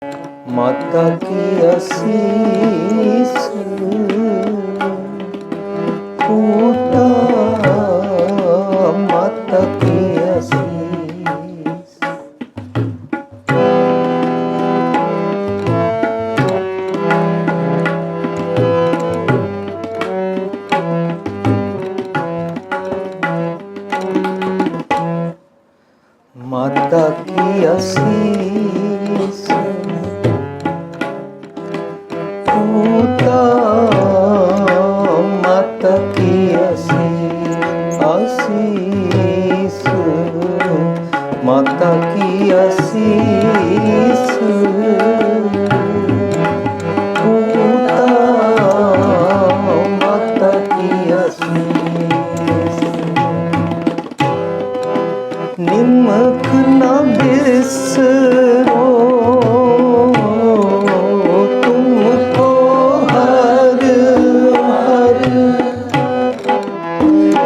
माता की आशीष पूता माता की आशीष। माता की आशीष पूता माता की आशीष माता की आशीष पूता माता की आशीष। निमक न बिसरो तुमको हर हर,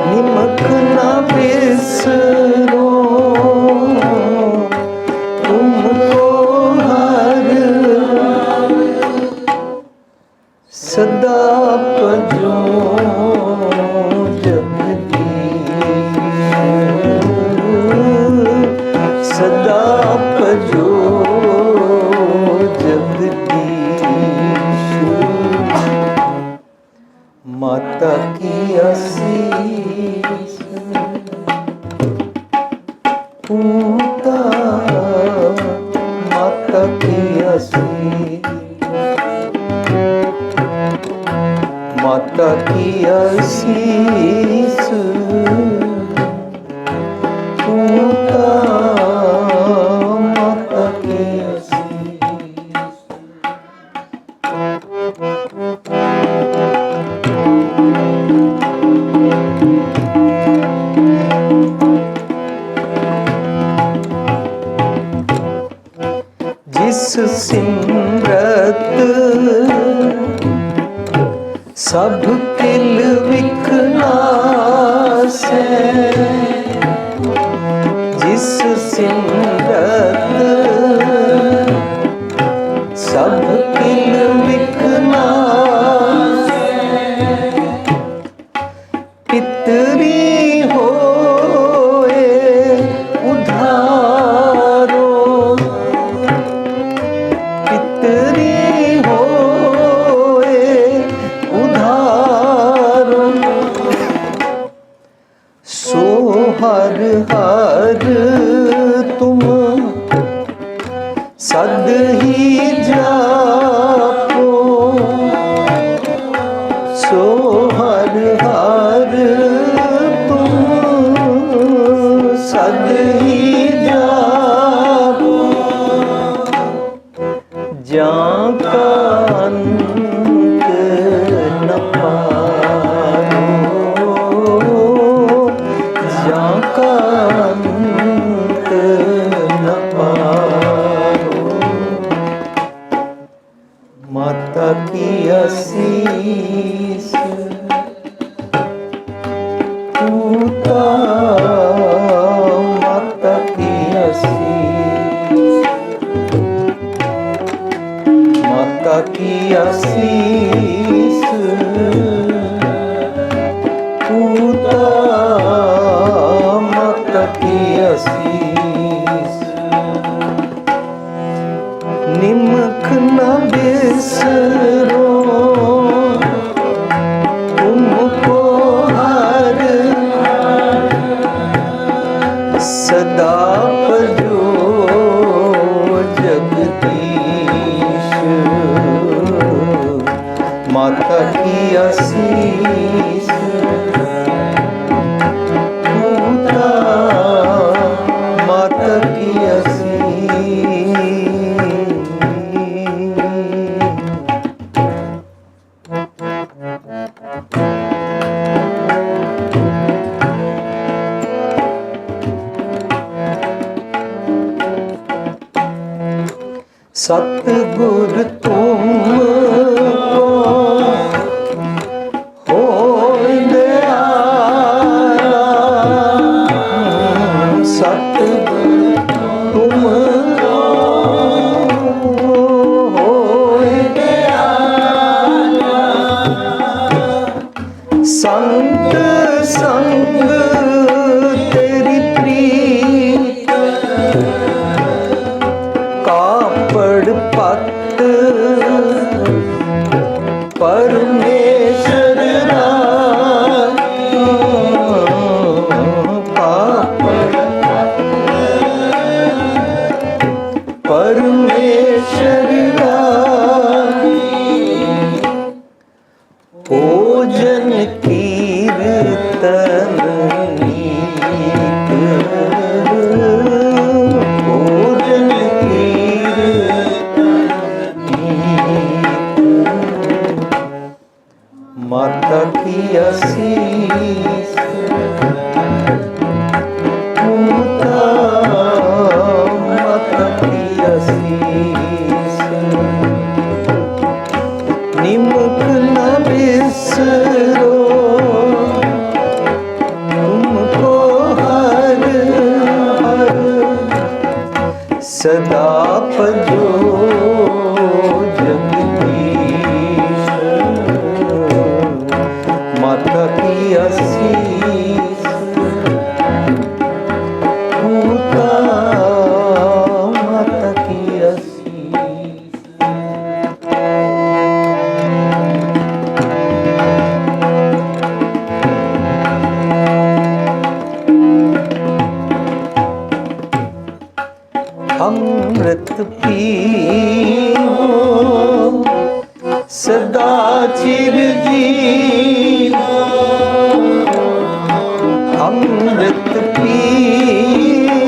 निमक न बिसरो तुमको हर सदा पजो सदा पजो जगदीश। माता की आशीष पूता माता की आशीष। माता की आशीष पूता माता की आशीष। जिस सिमरत सब किल विखनासे, जिस सिमरत सब किल विखनासे, पितरी होए उधारो, पितरी होए उधारो, सो हर हर तुम सद ही जापो, सो हर हर तुम सद ही जापो, जां का अंत न पारो, जां का अंत न पारो। माता की आशीष पूता माता की आशीष। माता की आशीष पूता माता की आशीष। निमक न बिसरो तुमको हर सदा पजो जगदीश। माता की आशीष पूता माता की आशीष। सतगुर तुमको हो दयाला, सतगुर तुमको पापड़ पत परमेश्वर परमेश्वर भोजन कीर्तन नीक भोजन कीर्तन नीक माता की आशीष माता की आशीष निमुख न बिसरो तुमको हर हर सदा भजो जगदीश माता की आशीष माता की आशीष अमृत पियो सदा चिरजीवो अमृत पियो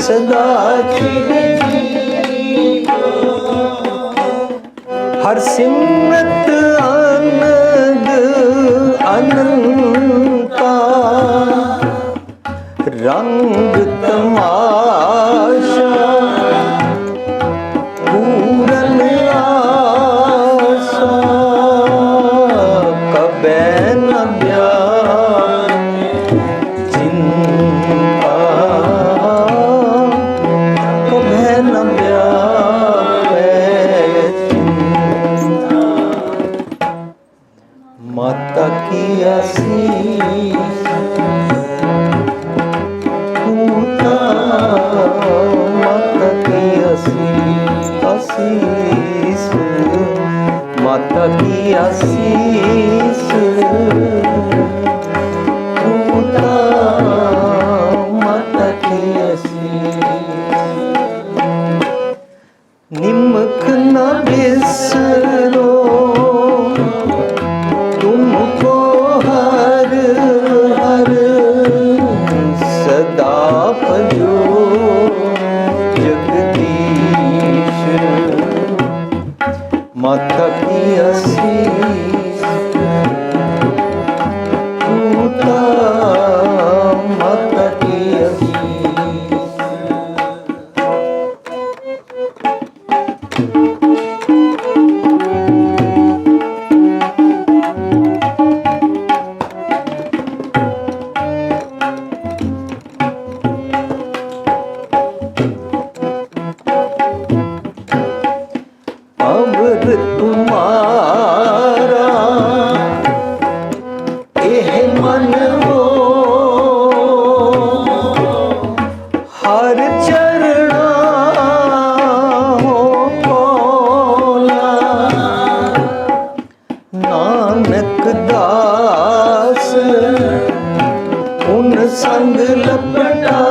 सदा चिरजीवो हर सिमरत आनंद अनंता रंग तमाशा पूरन आशा कबे न चिंता कबे न चिंता माता की आशीष माता की आशीष माता की आशीष माता की आशीष निमक न बिसरो तुमको हर हर सदा भजो जगदीश माता की आशीष माता की आशीष अवर तुम्हारा एह मन हो हर चरणा हो कौला नानक दास उन संग लपटायो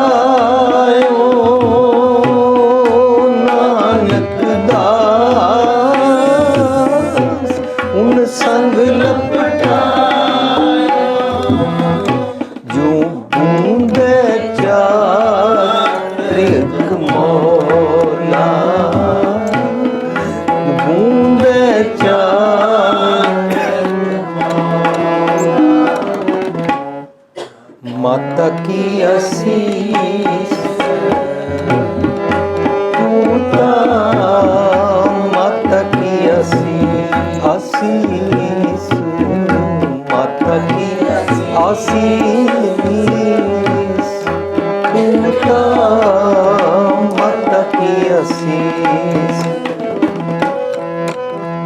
नानक दास उन संग लपटायो जो बूंदे चात्रिक मौला बूंदे माता की आशीष माता की आशीष माता की आशीष माता की आशीष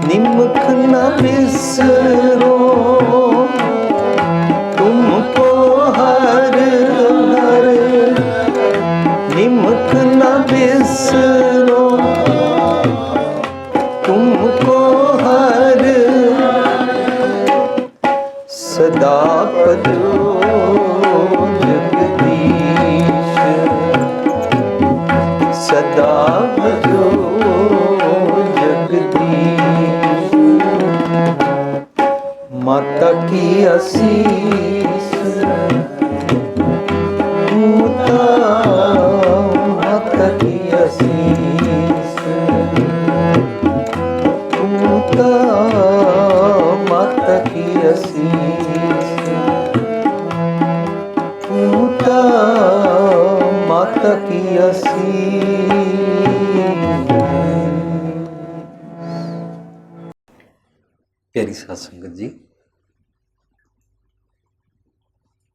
निमक न बिसरो तुमको हर हर निमक न बिसरो बिसरो तुमको हर सदा भजो जगदीश, सदा भजो जगदीश। माता की आशीष माता की आशीष माता की आशीष माता की आशीष। प्यारी साध संगत जी,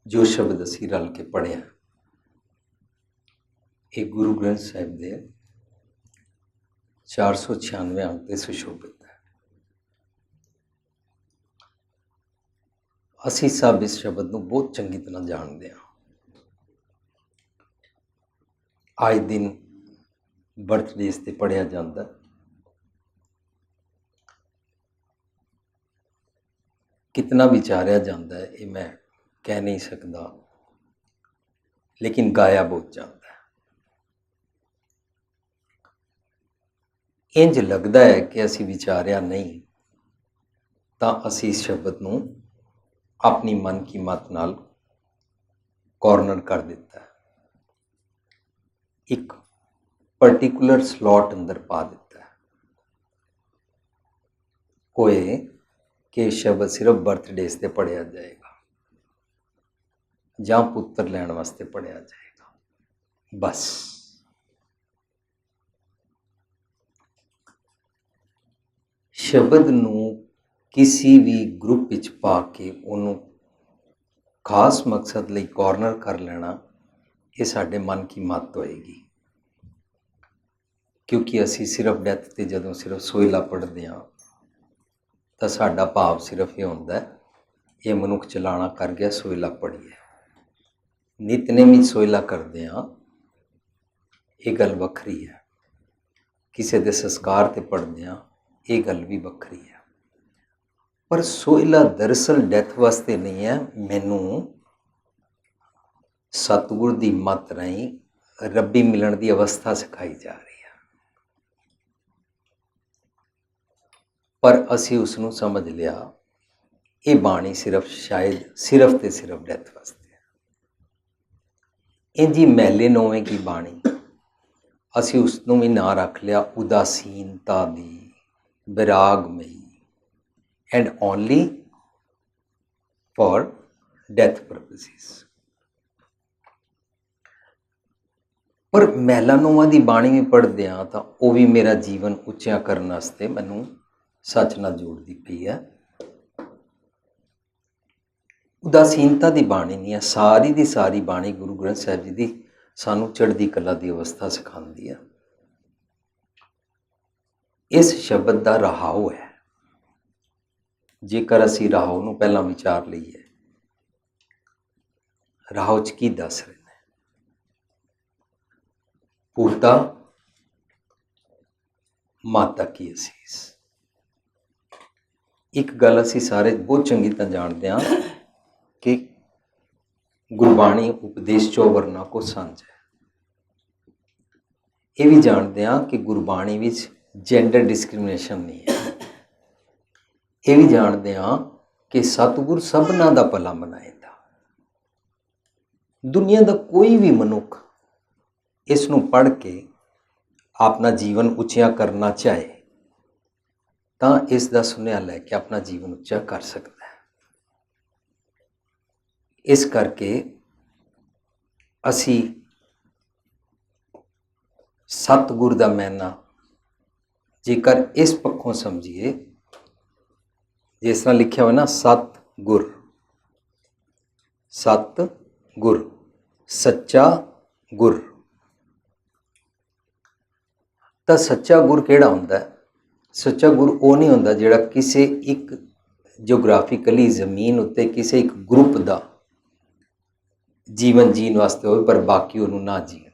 जो शब्द असी रल के पढ़िया एक गुरु ग्रंथ साहिब दे 496 अंक ते सुशोभित है। असी सब इस शब्द को बहुत चंगी तरह जानते हैं। आए दिन बर्थडे से पढ़िया जाता, कितना विचारिया जाता है ये मैं कह नहीं सकता, लेकिन गाया बहुत जाता है। इंज लगता है कि असी विचारिया नहीं तो असी इस शब्द को अपनी मन की मत नाल कॉर्नर कर दिता है, एक पर्टिकुलर स्लॉट अंदर पा दिता है। कोई कि शब्द सिर्फ बर्थडे से पढ़िया जाएगा ਜਾਂ पुत्र लैण वास्ते पढ़िया जाएगा, बस। शब्द नूं किसी भी ग्रुप विच पा के उन्होंने खास मकसद लई कॉर्नर कर लेना, ये साडे मन की मत होएगी। क्योंकि असी सिर्फ डेथ ते जदों सिर्फ सोहला पढ़ते हाँ तो साडा भाव सिर्फ ये होंदा है, ये मनुख चलाना कर गया, सोहला पढ़िए। नितनेमी सोहला करते हाँ, ये गल वखरी है। किसी के संस्कार ते पढ़ते हाँ, ये गल भी वखरी है। पर सोहला दरअसल डेथ वास्ते नहीं है, मैनू सतगुर की मत राही रब्बी मिलन की अवस्था सिखाई जा रही है। पर असी उसनू समझ लिया ये बाणी सिर्फ शायद सिर्फ ते सिर्फ डेथ वास्ते। इंजी मैले नौवे की बाणी असी उसनू भी ना रख लिया उदासीनता दी, विरागमई, and only for death purposes. पर मैलानोमा की बाणी भी पढ़ते हाँ तो वह भी मेरा जीवन उच्चा करने वास्ते मैनू सच नाल जोड़ती पई है। उदासीनता की बाणी नहीं है, सारी की सारी बाणी गुरु ग्रंथ साहिब जी की सानू चढ़ती कला की अवस्था सिखाती है। इस शब्द का रहाव है, जेकर असी रहाव नूं पहला विचार लईए, रहाव च की दस रहे हैं। पूता माता की असीस। एक गल असी सारे बहुत चंगी तरह जानते हैं कि गुरबाणी उपदेश चौवरना को सांझ है। ये भी जानते हैं कि गुरबाणी विच जेंडर डिस्क्रिमिनेशन नहीं है। ये भी जानते हैं कि सतगुर सबना दा भला मनाएगा। दुनिया का कोई भी मनुख इसनू पढ़ के अपना जीवन उच्चा करना चाहे तो इसका सुनिया लैके अपना जीवन उच्चा कर सकता है। इस करके असी सतगुर का मैना जेकर इस पक्षों समझिए, जिस तरह लिखा हुआ ना सतगुर, सतगुर सच्चा गुर। तो सच्चा गुर किहड़ा हुंदा है? सच्चा गुर वो नहीं हुंदा जिहड़ा किसी एक जियोग्राफिकली जमीन उत्ते किसी एक ग्रुप का जीवन जीण वास्ते होवे पर बाकी उन्होंने ना जीण।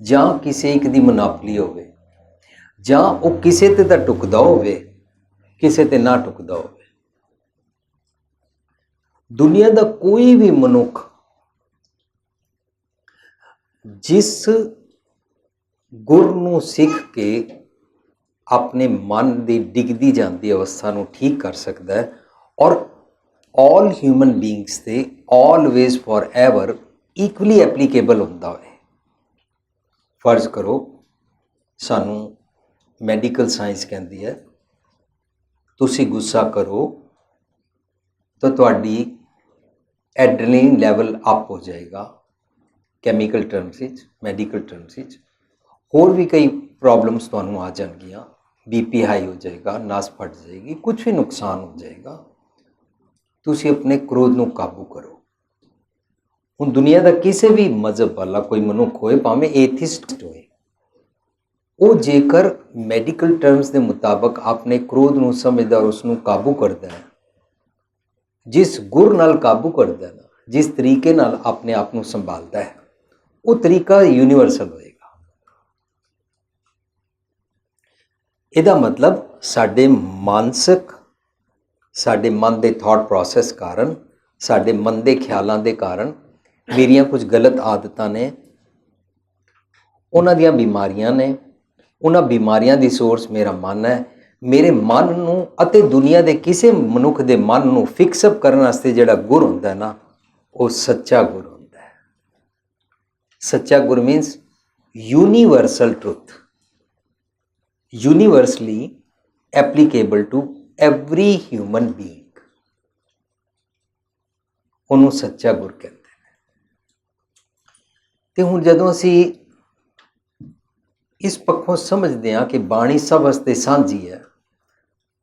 ਜਾਂ ਕਿਸੇ ਇੱਕ ਦੀ ਮੋਨੋਪਲੀ ਹੋਵੇ, ਜਾਂ ਉਹ ਕਿਸੇ ਤੇ ਤਾਂ ਟੁਕਦਾ ਹੋਵੇ, ਕਿਸੇ ਤੇ ਨਾ ਟੁਕਦਾ ਹੋਵੇ। ਦੁਨੀਆ ਦਾ ਕੋਈ ਵੀ ਮਨੁੱਖ ਜਿਸ ਗੁਰ ਨੂੰ ਸਿੱਖ ਕੇ ਆਪਣੇ ਮਨ ਦੀ ਡਿੱਗਦੀ ਜਾਂਦੀ ਅਵਸਥਾ ਨੂੰ ਠੀਕ ਕਰ ਸਕਦਾ ਹੈ, ਔਰ ਆਲ ਹਿਊਮਨ ਬੀਇੰਗਸ ਤੇ always for ever equally applicable ਹੁੰਦਾ ਹੋਵੇ। ਫਰਜ਼ ਕਰੋ ਸਾਨੂੰ ਮੈਡੀਕਲ ਸਾਇੰਸ ਕਹਿੰਦੀ ਹੈ ਤੁਸੀਂ ਗੁੱਸਾ ਕਰੋ ਤਾਂ ਤੁਹਾਡੀ ਐਡਰੇਨਲਿਨ ਲੈਵਲ ਅਪ ਹੋ ਜਾਏਗਾ, ਕੈਮੀਕਲ ਟਰਮਸ ਵਿੱਚ, ਮੈਡੀਕਲ ਟਰਮਸ ਵਿੱਚ। ਹੋਰ ਵੀ ਕਈ ਪ੍ਰੋਬਲਮਸ ਤੁਹਾਨੂੰ ਆ ਜਾਣਗੀਆਂ, ਬੀਪੀ ਹਾਈ ਹੋ ਜਾਏਗਾ, ਨਸ ਫਟ ਜਾਏਗੀ, ਕੁਝ ਵੀ ਨੁਕਸਾਨ ਹੋ ਜਾਏਗਾ। ਤੁਸੀਂ ਆਪਣੇ ਕ੍ਰੋਧ ਨੂੰ ਕਾਬੂ ਕਰੋ। ਹੁਣ ਦੁਨੀਆ ਦਾ ਕਿਸੇ ਵੀ ਮਜ਼ਹਬ ਵਾਲਾ ਕੋਈ ਮਨੁੱਖ ਹੋਏ, ਭਾਵੇਂ ਏਥਿਸਟ ਹੋਏ, ਉਹ ਜੇਕਰ ਮੈਡੀਕਲ ਟਰਮਸ ਦੇ ਮੁਤਾਬਕ ਆਪਣੇ ਕ੍ਰੋਧ ਨੂੰ ਸਮਝਦਾ ਔਰ ਉਸ ਨੂੰ ਕਾਬੂ ਕਰਦਾ ਹੈ, ਜਿਸ ਗੁਰ ਨਾਲ ਕਾਬੂ ਕਰਦਾ ਹੈ, ਜਿਸ ਤਰੀਕੇ ਨਾਲ ਆਪਣੇ ਆਪ ਨੂੰ ਸੰਭਾਲਦਾ ਹੈ, ਉਹ ਤਰੀਕਾ ਯੂਨੀਵਰਸਲ ਹੋਏਗਾ। ਇਹਦਾ ਮਤਲਬ ਸਾਡੇ ਮਾਨਸਿਕ, ਸਾਡੇ ਮਨ ਦੇ ਥਾਟ ਪ੍ਰੋਸੈਸ ਕਾਰਨ, ਸਾਡੇ ਮਨ ਦੇ ਖਿਆਲਾਂ ਦੇ ਕਾਰਨ ਮੇਰੀਆਂ ਕੁਝ ਗਲਤ ਆਦਤਾਂ ਨੇ, ਉਹਨਾਂ ਦੀਆਂ ਬਿਮਾਰੀਆਂ ਨੇ, ਉਹਨਾਂ ਬਿਮਾਰੀਆਂ ਦੀ ਸੋਰਸ ਮੇਰਾ ਮਨ ਹੈ। ਮੇਰੇ ਮਨ ਨੂੰ ਅਤੇ ਦੁਨੀਆ ਦੇ ਕਿਸੇ ਮਨੁੱਖ ਦੇ ਮਨ ਨੂੰ ਫਿਕਸਅਪ ਕਰਨ ਵਾਸਤੇ ਜਿਹੜਾ ਗੁਰ ਹੁੰਦਾ ਨਾ, ਉਹ ਸੱਚਾ ਗੁਰ ਹੁੰਦਾ ਹੈ। ਸੱਚਾ ਗੁਰ means universal truth, universally applicable to every human being. ਉਹਨੂੰ ਸੱਚਾ ਗੁਰ ਕਹਿੰਦੇ ਨੇ। ਤੇ ਹੁਣ ਜਦੋਂ ਅਸੀਂ ਇਸ ਪੱਖੋਂ ਸਮਝਦੇ ਹਾਂ ਕਿ ਬਾਣੀ ਸਭ ਵਾਸਤੇ ਸਾਂਝੀ ਹੈ,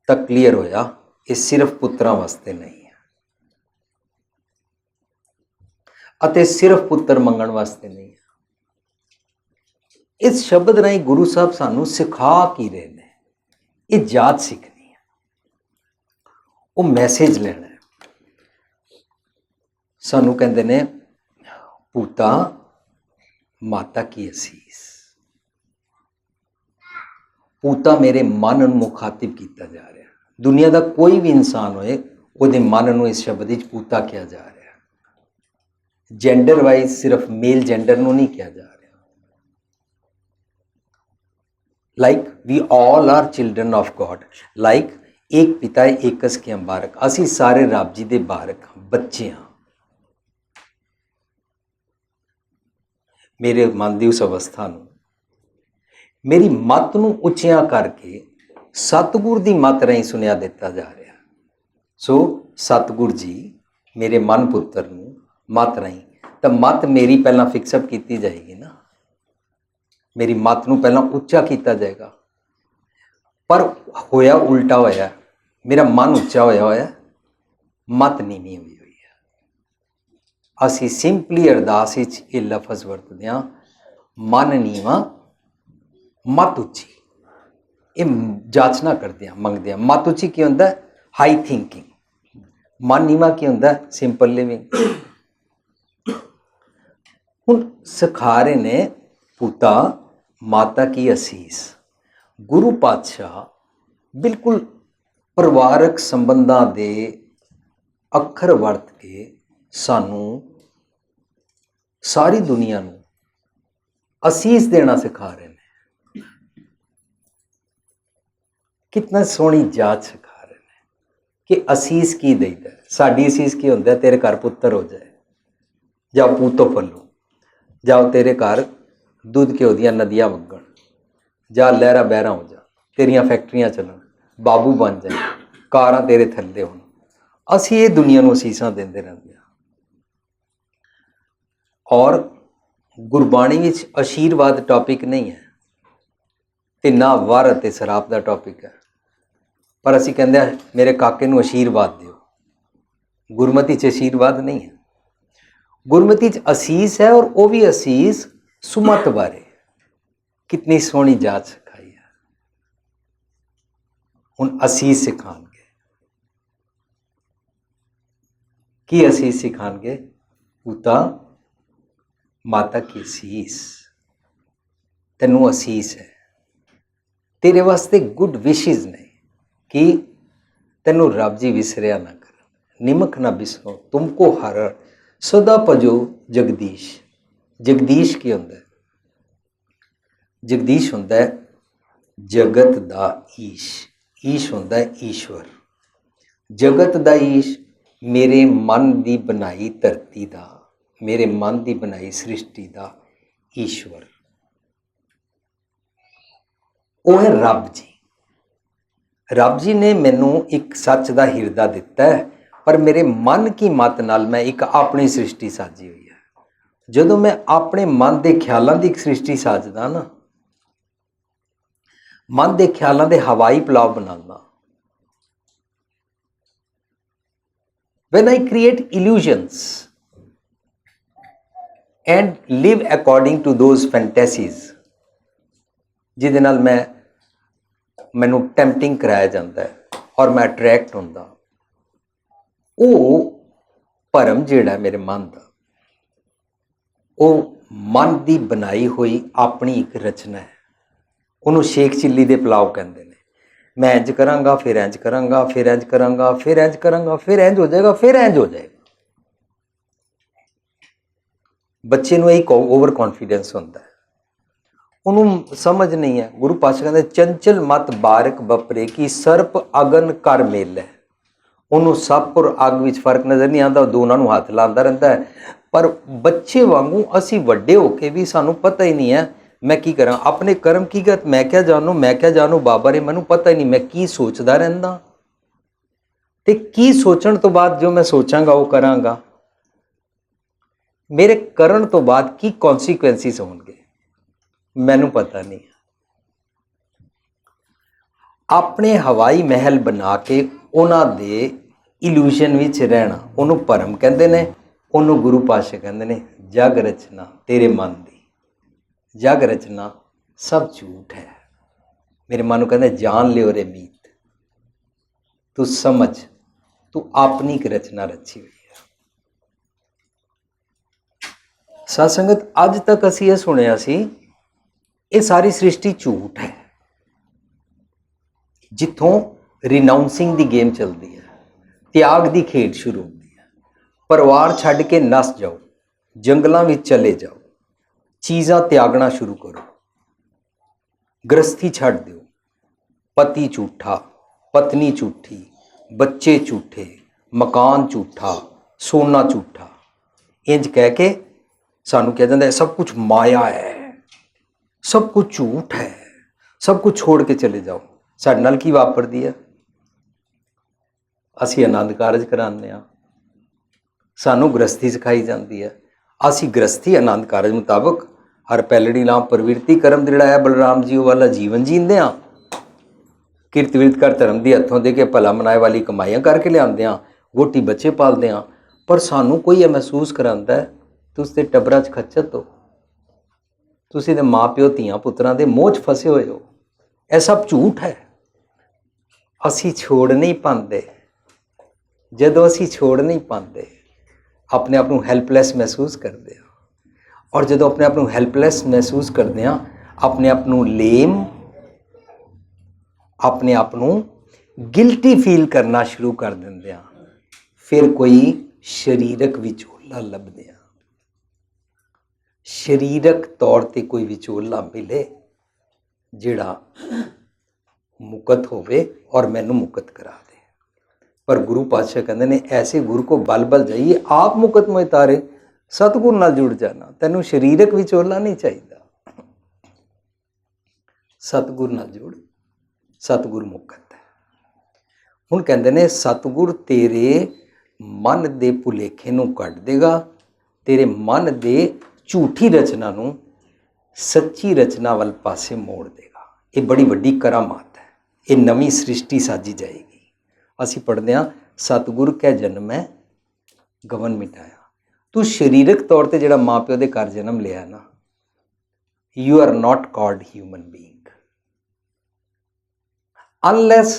ਤਾਂ ਕਲੀਅਰ ਹੋਇਆ ਇਹ ਸਿਰਫ ਪੁੱਤਰਾਂ ਵਾਸਤੇ ਨਹੀਂ ਹੈ, ਅਤੇ ਸਿਰਫ ਪੁੱਤਰ ਮੰਗਣ ਵਾਸਤੇ ਨਹੀਂ ਹੈ। ਇਸ ਸ਼ਬਦ ਰਾਹੀਂ ਗੁਰੂ ਸਾਹਿਬ ਸਾਨੂੰ ਸਿਖਾ ਕੀ ਰਹੇ ਨੇ? ਇਹ ਜਾਤ ਸਿੱਖਣੀ ਹੈ, ਉਹ ਮੈਸੇਜ ਲੈਣਾ ਹੈ। ਸਾਨੂੰ ਕਹਿੰਦੇ ਨੇ ਪੂਤਾ ਮਾਤਾ ਕੀ ਅਸੀਸ। ਪੂਤਾ ਮੇਰੇ ਮਨ ਨੂੰ ਮੁਖਾਤਿਬ ਕੀਤਾ ਜਾ ਰਿਹਾ। ਦੁਨੀਆ ਦਾ ਕੋਈ ਵੀ ਇਨਸਾਨ ਹੋਏ, ਉਹਦੇ ਮਨ ਨੂੰ ਇਸ ਸ਼ਬਦ ਵਿੱਚ ਪੂਤਾ ਕਿਹਾ ਜਾ ਰਿਹਾ। ਜੈਂਡਰ ਵਾਈਜ਼ ਸਿਰਫ ਮੇਲ ਜੈਂਡਰ ਨੂੰ ਨਹੀਂ ਕਿਹਾ ਜਾ ਰਿਹਾ। Like we all are children of God, like ਇੱਕ ਪਿਤਾ ਏਕਸ ਕੇ ਬਾਰਕ। ਅਸੀਂ ਸਾਰੇ ਰੱਬ ਜੀ ਦੇ ਬਾਰਕ ਬੱਚੇ ਹਾਂ। ਮੇਰੇ ਮਨ ਦੀ ਉਸ ਅਵਸਥਾ ਨੂੰ, ਮੇਰੀ ਮੱਤ ਨੂੰ ਉੱਚਿਆਂ ਕਰਕੇ ਸਤਿਗੁਰ ਦੀ ਮੱਤ ਰਾਹੀਂ ਸੁਣਿਆ ਦਿੱਤਾ ਜਾ ਰਿਹਾ। ਸੋ ਸਤਿਗੁਰ ਜੀ ਮੇਰੇ ਮਨ ਪੁੱਤਰ ਨੂੰ ਮੱਤ ਰਾਹੀਂ, ਤਾਂ ਮੱਤ ਮੇਰੀ ਪਹਿਲਾਂ ਫਿਕਸਅਪ ਕੀਤੀ ਜਾਏਗੀ ਨਾ, ਮੇਰੀ ਮੱਤ ਨੂੰ ਪਹਿਲਾਂ ਉੱਚਾ ਕੀਤਾ ਜਾਏਗਾ। ਪਰ ਹੋਇਆ ਉਲਟਾ ਹੋਇਆ, ਮੇਰਾ ਮਨ ਉੱਚਾ ਹੋਇਆ, ਮੱਤ ਨੀਵੀਂ ਹੋਈ ਹੈ। ਅਸੀਂ ਸਿੰਪਲੀ ਅਰਦਾਸ ਵਿੱਚ ਇਹ ਲਫ਼ਜ਼ ਵਰਤਦੇ ਹਾਂ, ਮਨ ਨੀਵਾਂ ਮੱਤ ਉੱਚੀ। ਇਹ ਜਾਚਨਾ ਕਰਦੇ ਹਾਂ, ਮੰਗਦੇ ਹਾਂ। ਮੱਤ ਉੱਚੀ ਕੀ ਹੁੰਦਾ? High thinking. ਮਨ ਨੀਵਾਂ ਕੀ ਹੁੰਦਾ? Simple living. ਹੁਣ ਸਿਖਾ ਰਹੇ ਨੇ ਪੁੱਤਾ ਮਾਤਾ ਕੀ ਅਸੀਸ। ਗੁਰੂ ਪਾਤਸ਼ਾਹ ਬਿਲਕੁਲ ਪਰਿਵਾਰਕ ਸੰਬੰਧਾਂ ਦੇ ਅੱਖਰ ਵਰਤ ਕੇ ਸਾਨੂੰ, ਸਾਰੀ ਦੁਨੀਆ ਨੂੰ ਅਸੀਸ ਦੇਣਾ ਸਿਖਾ ਰਹੇ ਨੇ। ਕਿਤਨਾ ਸੋਹਣੀ ਜਾਚ ਸਿਖਾ ਰਹੇ ਨੇ ਕਿ ਅਸੀਸ ਕੀ ਦੇਈਦਾ। ਸਾਡੀ ਅਸੀਸ ਕੀ ਹੁੰਦਾ? ਤੇਰੇ ਘਰ ਪੁੱਤਰ ਹੋ ਜਾਏ, ਜਾਂ ਪੂਤੋ ਫੱਲੋ, ਜਾਂ ਤੇਰੇ ਘਰ ਦੁੱਧ ਘਿਓ ਦੀਆਂ ਨਦੀਆਂ ਵਗਣ, ਜਾਂ ਲਹਿਰਾ ਬਹਿਰਾ ਹੋ ਜਾ, ਤੇਰੀਆਂ ਫੈਕਟਰੀਆਂ ਚੱਲਣ, ਬਾਬੂ ਬਣ ਜਾਏ, ਕਾਰਾਂ ਤੇਰੇ ਥੱਲੇ ਹੋਣ। ਅਸੀਂ ਇਹ ਦੁਨੀਆ ਨੂੰ ਅਸੀਸਾਂ ਦਿੰਦੇ ਰਹਿੰਦੇ ਹਾਂ। ਔਰ ਗੁਰਬਾਣੀ ਵਿੱਚ ਆਸ਼ੀਰਵਾਦ ਟੌਪਿਕ ਨਹੀਂ ਹੈ, ਤੇ ਨਾ ਵਰ ਅਤੇ ਸਰਾਪ ਦਾ ਟੌਪਿਕ ਹੈ। ਪਰ ਅਸੀਂ ਕਹਿੰਦੇ ਹਾਂ ਮੇਰੇ ਕਾਕੇ ਨੂੰ ਆਸ਼ੀਰਵਾਦ ਦਿਓ। ਗੁਰਮਤਿ 'ਚ ਆਸ਼ੀਰਵਾਦ ਨਹੀਂ ਹੈ, ਗੁਰਮਤਿ 'ਚ ਅਸੀਸ ਹੈ, ਔਰ ਉਹ ਵੀ ਅਸੀਸ ਸੁਮਤ ਬਾਰੇ। ਕਿਤਨੀ ਸੋਹਣੀ ਜਾਚ ਸਿਖਾਈ ਹੈ। ਹੁਣ ਅਸੀਸ ਸਿਖਾਣਗੇ। ਕੀ ਅਸੀਸ ਸਿਖਾਣਗੇ? ਪੁੱਤਾ ਮਾਤਾ ਕੀ ਅਸੀਸ। ਤੈਨੂੰ ਅਸੀਸ ਹੈ, ਤੇਰੇ ਵਾਸਤੇ ਗੁੱਡ ਵਿਸ਼ੇਸ ਨੇ ਕਿ ਤੈਨੂੰ ਰੱਬ ਜੀ ਵਿਸਰਿਆ ਨਾ ਕਰ। ਨਿਮਕ ਨਾ ਬਿਸਰੋ ਤੁਮਕੋ ਹਰ ਸਦਾ ਭਜੋ ਜਗਦੀਸ਼। ਜਗਦੀਸ਼ ਕੀ ਹੁੰਦਾ? ਜਗਦੀਸ਼ ਹੁੰਦਾ ਜਗਤ ਦਾ ਈਸ਼। ਈਸ਼ ਹੁੰਦਾ ਈਸ਼ਵਰ। ਜਗਤ ਦਾ ਈਸ਼ ਮੇਰੇ ਮਨ ਦੀ ਬਣਾਈ ਧਰਤੀ ਦਾ, ਮੇਰੇ ਮਨ ਦੀ ਬਣਾਈ ਸ੍ਰਿਸ਼ਟੀ ਦਾ ਈਸ਼ਵਰ, ਉਹ ਹੈ ਰੱਬ ਜੀ। ਰੱਬ ਜੀ ਨੇ ਮੈਨੂੰ ਇੱਕ ਸੱਚ ਦਾ ਹਿਰਦਾ ਦਿੱਤਾ ਹੈ, ਪਰ ਮੇਰੇ ਮਨ ਕੀ ਮਤ ਨਾਲ ਮੈਂ ਇੱਕ ਆਪਣੀ ਸ੍ਰਿਸ਼ਟੀ ਸਾਜੀ ਹੋਈ ਹੈ। ਜਦੋਂ ਮੈਂ ਆਪਣੇ ਮਨ ਦੇ ਖਿਆਲਾਂ ਦੀ ਇੱਕ ਸ੍ਰਿਸ਼ਟੀ ਸਾਜਦਾ ਨਾ, ਮਨ ਦੇ ਖਿਆਲਾਂ ਦੇ ਹਵਾਈ ਪਲਾਵ ਬਣਾਉਂਦਾ, when I create illusions and live according to those fantasies, ਜਿਹਦੇ ਨਾਲ ਮੈਨੂੰ ਟੈਂਪਟਿੰਗ ਕਰਾਇਆ ਜਾਂਦਾ ਹੈ ਔਰ ਮੈਂ ਅਟਰੈਕਟ ਹੁੰਦਾ, ਉਹ ਭਰਮ ਜਿਹੜਾ ਮੇਰੇ ਮਨ ਦਾ, ਉਹ ਮਨ ਦੀ ਬਣਾਈ ਹੋਈ ਆਪਣੀ ਇੱਕ ਰਚਨਾ ਹੈ। ਉਹਨੂੰ ਸ਼ੇਖ ਚਿੱਲੀ ਦੇ ਪਲਾਓ ਕਹਿੰਦੇ ਨੇ। ਮੈਂ ਇੰਜ ਕਰਾਂਗਾ, ਫਿਰ ਇੰਜ ਕਰਾਂਗਾ, ਫਿਰ ਇੰਜ ਕਰਾਂਗਾ, ਫਿਰ ਇੰਜ ਕਰਾਂਗਾ, ਫਿਰ ਇੰਜ ਹੋ ਜਾਏਗਾ, ਫਿਰ ਇੰਜ ਹੋ ਜਾਏਗਾ। ਬੱਚੇ ਨੂੰ ਇਹ ਓਵਰ ਕੌਨਫੀਡੈਂਸ ਹੁੰਦਾ ਹੈ, ਉਹਨੂੰ ਸਮਝ ਨਹੀਂ ਹੈ। ਗੁਰੂ ਪਾਤਸ਼ਾਹ ਕਹਿੰਦੇ ਚੰਚਲ ਮਤ ਬਾਰਕ ਬਪਰੇ ਕਿ ਸਰਪ ਅਗਨ ਕਰ ਮੇਲ ਹੈ। ਉਹਨੂੰ ਸੱਪ ਔਰ ਅੱਗ ਵਿੱਚ ਫਰਕ ਨਜ਼ਰ ਨਹੀਂ ਆਉਂਦਾ, ਉਹ ਦੋਨਾਂ ਨੂੰ ਹੱਥ ਲਾਉਂਦਾ ਰਹਿੰਦਾ ਹੈ। ਪਰ ਬੱਚੇ ਵਾਂਗੂ ਅਸੀਂ ਵੱਡੇ ਹੋ ਕੇ ਵੀ ਸਾਨੂੰ ਪਤਾ ਹੀ ਨਹੀਂ ਹੈ ਮੈਂ ਕੀ ਕਰਾਂ, ਆਪਣੇ ਕਰਮ ਕੀ ਗਤ ਮੈਂ ਕਿਆ ਜਾਣੂ, ਮੈਂ ਕਿਆ ਜਾਣੂ ਬਾਬਾ ਰੇ, ਮੈਨੂੰ ਪਤਾ ਹੀ ਨਹੀਂ ਮੈਂ ਕੀ ਸੋਚਦਾ ਰਹਿੰਦਾ, ਤੇ ਕੀ ਸੋਚਣ ਤੋਂ ਬਾਅਦ ਜੋ ਮੈਂ ਸੋਚਾਂਗਾ ਉਹ ਕਰਾਂਗਾ, ਮੇਰੇ ਕਰਨ ਤੋਂ ਬਾਅਦ ਕੀ ਕੌਨਸੀਕੁਐਂਸਿਸ ਹੋਣਗੇ ਮੈਨੂੰ ਪਤਾ ਨਹੀਂ। ਆਪਣੇ ਹਵਾਈ ਮਹਿਲ ਬਣਾ ਕੇ ਉਹਨਾਂ ਦੇ ਇਲੂਸ਼ਨ ਵਿੱਚ ਰਹਿਣਾ, ਉਹਨੂੰ ਭਰਮ ਕਹਿੰਦੇ ਨੇ। ਉਹਨੂੰ ਗੁਰੂ ਪਾਤਸ਼ਾਹ ਕਹਿੰਦੇ ਨੇ ਜਗ ਰਚਨਾ ਤੇਰੇ ਮਨ ਦੀ। ਜਗ ਰਚਨਾ ਸਭ ਝੂਠ ਹੈ। ਮੇਰੇ ਮਨ ਨੂੰ ਕਹਿੰਦੇ ਜਾਣ ਲਿਓ ਰੇ ਮੀਤ, ਤੂੰ ਸਮਝ, ਤੂੰ ਆਪਣੀ ਇੱਕ ਰਚਨਾ ਰਚੀ ਹੋਈ ਹੈ। ਸਾਧ ਸੰਗਤ, ਅੱਜ ਤੱਕ ਅਸੀਂ ਇਹ ਸੁਣਿਆ ਸੀ ਇਹ ਸਾਰੀ ਸ੍ਰਿਸ਼ਟੀ ਝੂਠ ਹੈ, ਜਿੱਥੋਂ ਰਿਨਾਊਂਸਿੰਗ ਦੀ ਗੇਮ ਚੱਲਦੀ ਹੈ, ਤਿਆਗ ਦੀ ਖੇਡ ਸ਼ੁਰੂ ਹੁੰਦੀ ਹੈ। ਪਰਿਵਾਰ ਛੱਡ ਕੇ ਨੱਸ ਜਾਓ, ਜੰਗਲਾਂ ਵਿੱਚ ਚਲੇ ਜਾਓ, ਚੀਜ਼ਾਂ ਤਿਆਗਣਾ ਸ਼ੁਰੂ ਕਰੋ, ਗ੍ਰਸਥੀ ਛੱਡ ਦਿਓ। ਪਤੀ ਝੂਠਾ, ਪਤਨੀ ਝੂਠੀ, ਬੱਚੇ ਝੂਠੇ, ਮਕਾਨ ਝੂਠਾ, ਸੋਨਾ ਝੂਠਾ, ਇੰਜ ਕਹਿ ਕੇ ਸਾਨੂੰ ਕਿਹਾ ਜਾਂਦਾ ਸਭ ਕੁਝ ਮਾਇਆ ਹੈ, ਸਭ ਕੁਝ ਝੂਠ ਹੈ, ਸਭ ਕੁਝ ਛੋੜ ਕੇ ਚਲੇ ਜਾਓ। ਸਾਡੇ ਨਾਲ ਕੀ ਵਾਪਰਦੀ ਹੈ? ਅਸੀਂ ਆਨੰਦ ਕਾਰਜ ਕਰਾਉਂਦੇ ਹਾਂ, ਸਾਨੂੰ ਗ੍ਰਸਥੀ ਸਿਖਾਈ ਜਾਂਦੀ ਹੈ। ਅਸੀਂ ਗ੍ਰਸਥੀ ਆਨੰਦ ਕਾਰਜ ਮੁਤਾਬਕ ਹਰ ਪੈਲੜੀ ਲਾਮ ਪ੍ਰਵਿਰਤੀ ਕਰਮ ਜਿਹੜਾ ਹੈ ਬਲਰਾਮ ਜੀ ਵਾਲਾ ਜੀਵਨ ਜੀਂਦੇ ਹਾਂ। ਕਿਰਤ ਵਿਰਤ ਕਰ ਧਰਮ ਦੀ ਹੱਥੋਂ ਦੇ ਕੇ ਭਲਾ ਮਨਾਏ ਵਾਲੀ ਕਮਾਈਆਂ ਕਰਕੇ ਲਿਆਉਂਦੇ ਹਾਂ, ਵੋਟੀ ਬੱਚੇ ਪਾਲਦੇ ਹਾਂ। ਪਰ ਸਾਨੂੰ ਕੋਈ ਇਹ ਮਹਿਸੂਸ ਕਰਾਉਂਦਾ ਤੁਸੀਂ ਤੇ ਟੱਬਰਾਂ 'ਚ ਖੱਚਤ ਹੋ, ਤੁਸੀਂ ਦੇ ਮਾਂ ਪਿਓ ਧੀਆਂ ਪੁੱਤਰਾਂ ਦੇ ਮੋਹ 'ਚ ਫਸੇ ਹੋਏ ਹੋ। ਇਹ ਸਭ ਝੂਠ ਹੈ। ਅਸੀਂ ਛੋੜ ਨਹੀਂ ਪਾਉਂਦੇ। ਜਦੋਂ ਅਸੀਂ ਛੋੜ ਨਹੀਂ ਪਾਉਂਦੇ, ਆਪਣੇ ਆਪ ਨੂੰ ਹੈਲਪਲੈਸ ਮਹਿਸੂਸ ਕਰਦੇ ਹਾਂ, ਔਰ ਜਦੋਂ ਆਪਣੇ ਆਪ ਨੂੰ ਹੈਲਪਲੈਸ ਮਹਿਸੂਸ ਕਰਦੇ ਹਾਂ, ਆਪਣੇ ਆਪ ਨੂੰ ਲੇਮ, ਆਪਣੇ ਆਪ ਨੂੰ ਗਿਲਟੀ ਫੀਲ ਕਰਨਾ ਸ਼ੁਰੂ ਕਰ ਦਿੰਦੇ ਹਾਂ। ਫਿਰ ਕੋਈ ਸਰੀਰਕ ਵਿਚੋਲਾ ਲੱਭਦੇ ਹਾਂ, ਸਰੀਰਕ ਤੌਰ ਤੇ ਕੋਈ ਵਿਚੋਲਾ ਮਿਲੇ ਜਿਹੜਾ ਮੁਕਤ ਹੋਵੇ ਔਰ ਮੈਨੂੰ ਮੁਕਤ ਕਰਾ ਦੇ। ਪਰ ਗੁਰੂ ਪਾਤਸ਼ਾਹ ਕਹਿੰਦੇ ਨੇ ਐਸੇ ਗੁਰੂ ਕੋ ਬਲ ਬਲ ਜਾਈਏ ਆਪ ਮੁਕਤ ਮੋਇ ਤਾਰੇ। ਸਤਿਗੁਰ ਨਾਲ ਜੁੜ ਜਾਣਾ, ਤੈਨੂੰ ਸਰੀਰਕ ਵਿਚੋਲਾ ਨਹੀਂ ਚਾਹੀਦਾ। ਸਤਿਗੁਰ ਨਾਲ ਜੁੜ, ਸਤਿਗੁਰ ਮੁਕਤ ਹੈ। ਹੁਣ ਕਹਿੰਦੇ ਨੇ ਸਤਿਗੁਰ ਤੇਰੇ ਮਨ ਦੇ ਭੁਲੇਖੇ ਨੂੰ ਕੱਢ ਦੇਗਾ, ਤੇਰੇ ਮਨ ਦੇ ਝੂਠੀ ਰਚਨਾ ਨੂੰ ਸੱਚੀ ਰਚਨਾ ਵੱਲ ਪਾਸੇ ਮੋੜ ਦੇਗਾ। ਇਹ ਬੜੀ ਵੱਡੀ ਕਰਾਮਾਤ ਹੈ। ਇਹ ਨਵੀਂ ਸ੍ਰਿਸ਼ਟੀ ਸਾਜੀ ਜਾਏਗੀ। ਅਸੀਂ ਪੜ੍ਹਦੇ ਹਾਂ ਸਤਿਗੁਰ ਕੈ ਜਨਮੈ ਗਵਨ ਮਿਟਾਇਆ। ਤੂੰ ਸਰੀਰਕ ਤੌਰ ਤੇ ਜਿਹੜਾ ਮਾਂ ਪਿਓ ਦੇ ਘਰ ਜਨਮ ਲਿਆ ਨਾ, you are not called human being unless